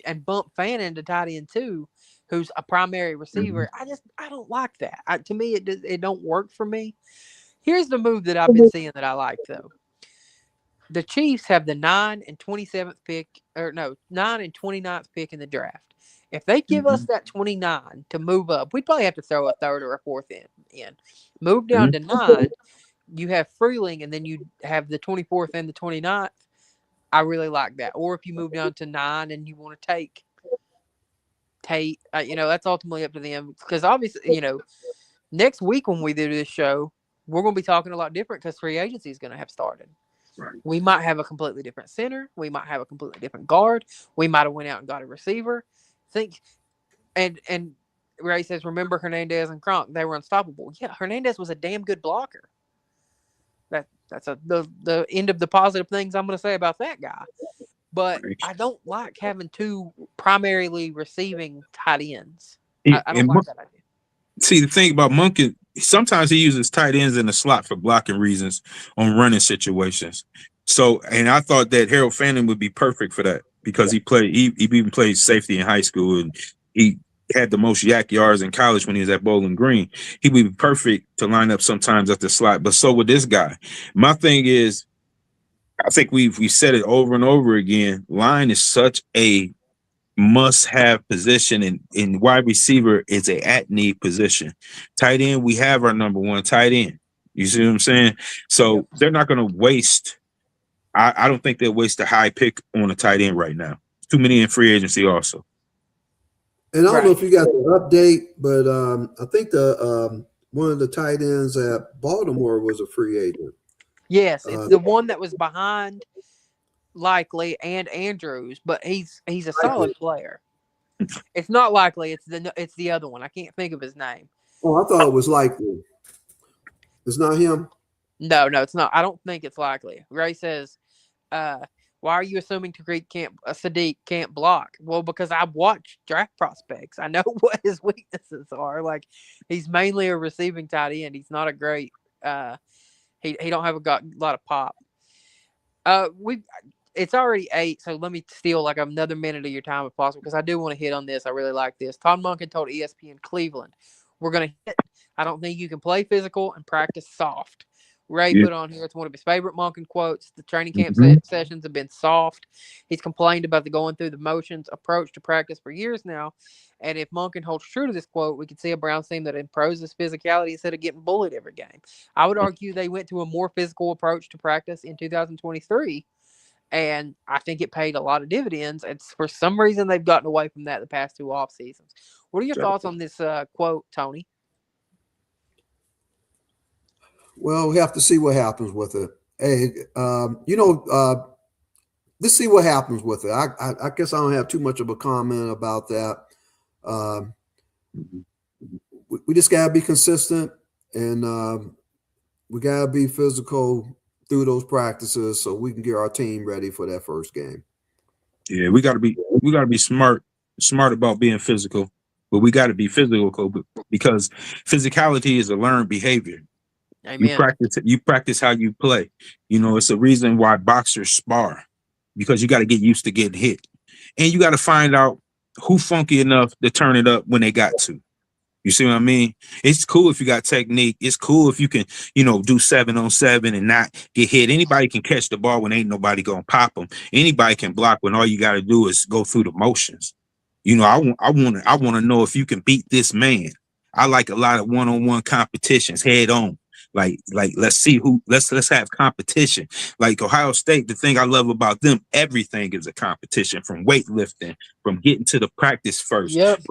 and bump Fannin to tight end 2, who's a primary receiver, I don't like that. To me, it don't work for me. Here's the move that I've been seeing that I like though. The Chiefs have the 9 and 27th pick, 9 and 29th pick in the draft. If they give us that 29 to move up, we'd probably have to throw a 3rd or a 4th in. Move down to 9, you have Freeling, and then you have the 24th and the 29th. I really like that. Or if you move down to 9 and you want to take Tate, that's ultimately up to them. Because obviously, next week when we do this show, we're going to be talking a lot different because free agency is going to have started. Right. We might have a completely different center. We might have a completely different guard. We might have went out and got a receiver. And Ray says, remember Hernandez and Kronk, they were unstoppable. Yeah, Hernandez was a damn good blocker. That's the end of the positive things I'm going to say about that guy. But I don't like having 2 primarily receiving tight ends. I don't like that idea. See, the thing about Monken, sometimes he uses tight ends in the slot for blocking reasons on running situations. So, and I thought that Harold Fanning would be perfect for that because he even played safety in high school, and he had the most yak yards in college when he was at Bowling Green. He would be perfect to line up sometimes at the slot, but so would this guy. My thing is, I think we said it over and over again. Line is such a must-have position, and in wide receiver is a at-need position. Tight end, we have our number one tight end. You see what I'm saying? So they're not going to waste. I don't think they'll waste a high pick on a tight end right now. Too many in free agency also. And I don't know if you got the update, but I think the one of the tight ends at Baltimore was a free agent. Yes, it's the one that was behind Likely and Andrews, but he's a solid player. It's not Likely, it's the other one. I can't think of his name. Oh, I thought it was Likely. It's not him? No, it's not. I don't think it's Likely. Ray says, why are you assuming Sadiq can't block? Well, because I watch draft prospects. I know what his weaknesses are. Like, he's mainly a receiving tight end. He's not a great he don't have a lot of pop. It's already 8, so let me steal like another minute of your time if possible, because I do want to hit on this. I really like this. Todd Monken told ESPN Cleveland, we're going to hit. I don't think you can play physical and practice soft. Ray put on here, it's one of his favorite Monken quotes. The training camp sessions have been soft. He's complained about the going through the motions approach to practice for years now. And if Monken holds true to this quote, we could see a Browns team that imposes physicality instead of getting bullied every game. I would argue they went to a more physical approach to practice in 2023. And I think it paid a lot of dividends. And for some reason, they've gotten away from that the past 2 off seasons. What are your thoughts on this quote, Tony? Well, we have to see what happens with it. Hey, let's see what happens with it. I guess I don't have too much of a comment about that. We just gotta be consistent, and we gotta be physical through those practices so we can get our team ready for that first game. Yeah, we gotta be smart about being physical, but we gotta be physical because physicality is a learned behavior. Amen. You practice how you play. You know, it's a reason why boxers spar, because you got to get used to getting hit, and you got to find out who funky enough to turn it up when they got to. You see what I mean? It's cool if you got technique. It's cool if you can, do 7-on-7 and not get hit. Anybody can catch the ball when ain't nobody gonna pop them. Anybody can block when all you got to do is go through the motions. I want to know if you can beat this man. I like a lot of one-on-one competitions, head on. Like let's see let's have competition. Like Ohio State, the thing I love about them, everything is a competition, from weightlifting, from getting to the practice first. Yep.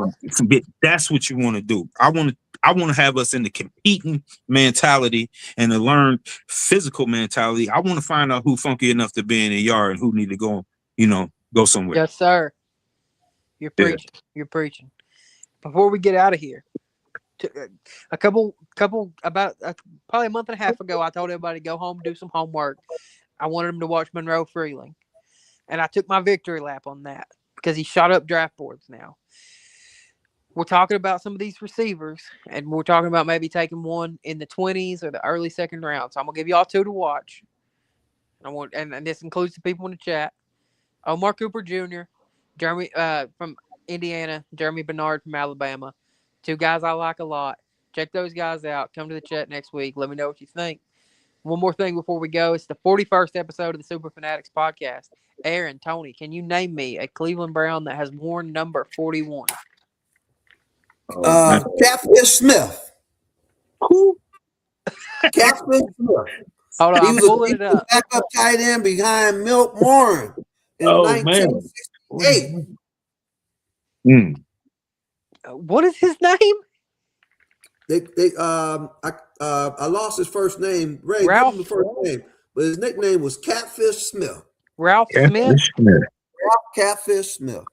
That's what you want to do. I want to have us in the competing mentality and the learned physical mentality. I want to find out who funky enough to be in the yard and who need to go, go somewhere. Yes, sir. You're preaching. Yeah. You're preaching. Before we get out of here, a couple about probably a month and a half ago, I told everybody to go home, do some homework. I wanted them to watch Monroe Freeling, and I took my victory lap on that because he shot up draft boards now. We're talking about some of these receivers, and we're talking about maybe taking one in the 20s or the early second round. So I'm gonna give y'all 2 to watch. And this includes the people in the chat: Omar Cooper Jr., Jeremy from Indiana, Jeremy Bernard from Alabama. 2 guys I like a lot. Check those guys out. Come to the chat next week. Let me know what you think. One more thing before we go. It's the 41st episode of the Superfan Addicts podcast. Aaron, Tony, can you name me a Cleveland Brown that has worn number 41? Catfish Smith. Who? Catfish Smith. Hold on, I'm pulling it up. Backup tight end behind Milt Warren in 1968. What is his name? I lost his first name. Ray, Ralph. give him the first name, but his nickname was Catfish Smith. Ralph Smith. Ralph Catfish Smith.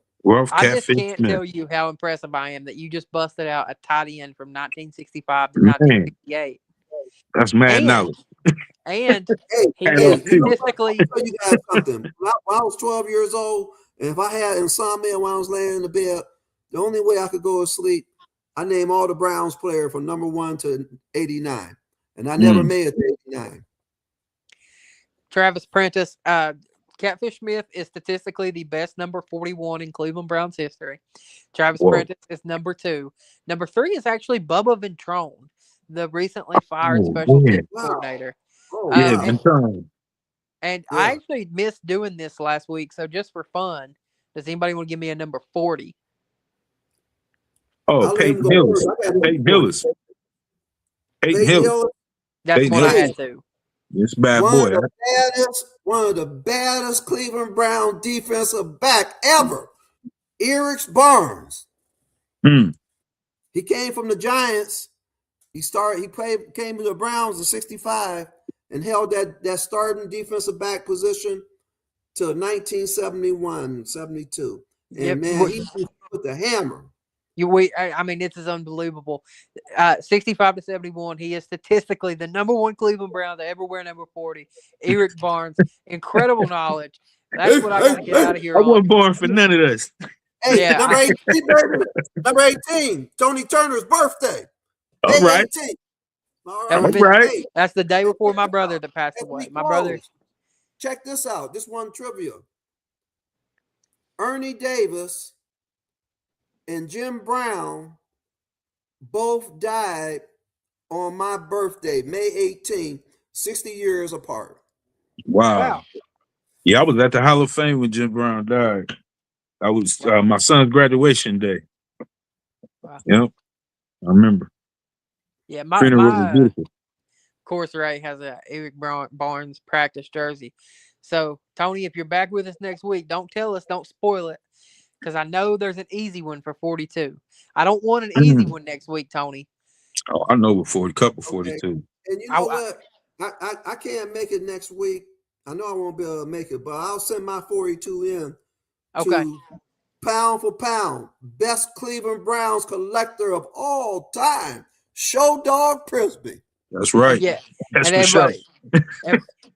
I just can't tell you how impressive I am that you just busted out a tight end from 1965 to 1968. That's mad knowledge. And he statistically. I'll tell you guys something. When I was 12 years old, and if I had insomnia when I was laying in the bed, the only way I could go to sleep I name all the Browns players from number 1 to 89, and I never made it to 89. Travis Prentice, Catfish Smith is statistically the best number 41 in Cleveland Browns history. Travis Prentice is number 2. Number 3 is actually Bubba Ventrone, the recently fired special teams coordinator. Ventrone. And I actually missed doing this last week, so just for fun, does anybody want to give me a number 40? Oh, Peyton Hillis. Peyton Hillis. Peyton Hillis. That's what I had to. This bad boy. One of the baddest Cleveland Brown defensive back ever, Eric Barnes. He came from the Giants. He came to the Browns in 65 and held that starting defensive back position till 1971, 72. And man, he put the hammer. I mean, this is unbelievable. 65 to 71, he is statistically the number 1 Cleveland Brown to ever wear number 40. Eric Barnes, incredible knowledge. That's what I got to get out of here. I wasn't born for none of this. Hey, number 18, Tony Turner's birthday. All right. 18. Right. That's the day before my brother that passed away. My brother. Check this out. This one trivia. Ernie Davis and Jim Brown both died on my birthday, May 18th, 60 years apart. Wow. Yeah, I was at the Hall of Fame when Jim Brown died. I was my son's graduation day. Wow. Yep, I remember. Yeah, my course Ray has a Eric Barnes practice jersey. So Tony, if you're back with us next week, don't tell us, don't spoil it, because I know there's an easy one for 42. I don't want an easy one next week, Tony. Oh, I know before a couple 42. And you know what? I can't make it next week. I know I won't be able to make it, but I'll send my 42 in. Okay. To pound for pound, best Cleveland Browns collector of all time, Show Dog Prisby. That's right. Yeah. That's and for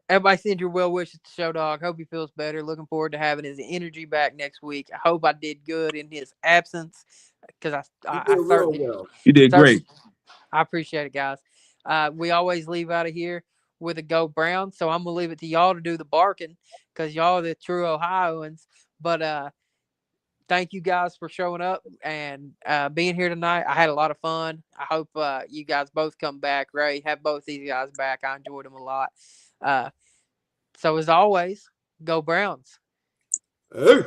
everybody send your well wishes to Show Dog. Hope he feels better. Looking forward to having his energy back next week. I hope I did good in his absence, because I certainly well. You did great. I appreciate it, guys. We always leave out of here with a Go Browns, so I'm gonna leave it to y'all to do the barking, because y'all are the true Ohioans. But thank you guys for showing up and being here tonight. I had a lot of fun. I hope you guys both come back. Ray, have both these guys back. I enjoyed them a lot. So as always, Go Browns. Hey.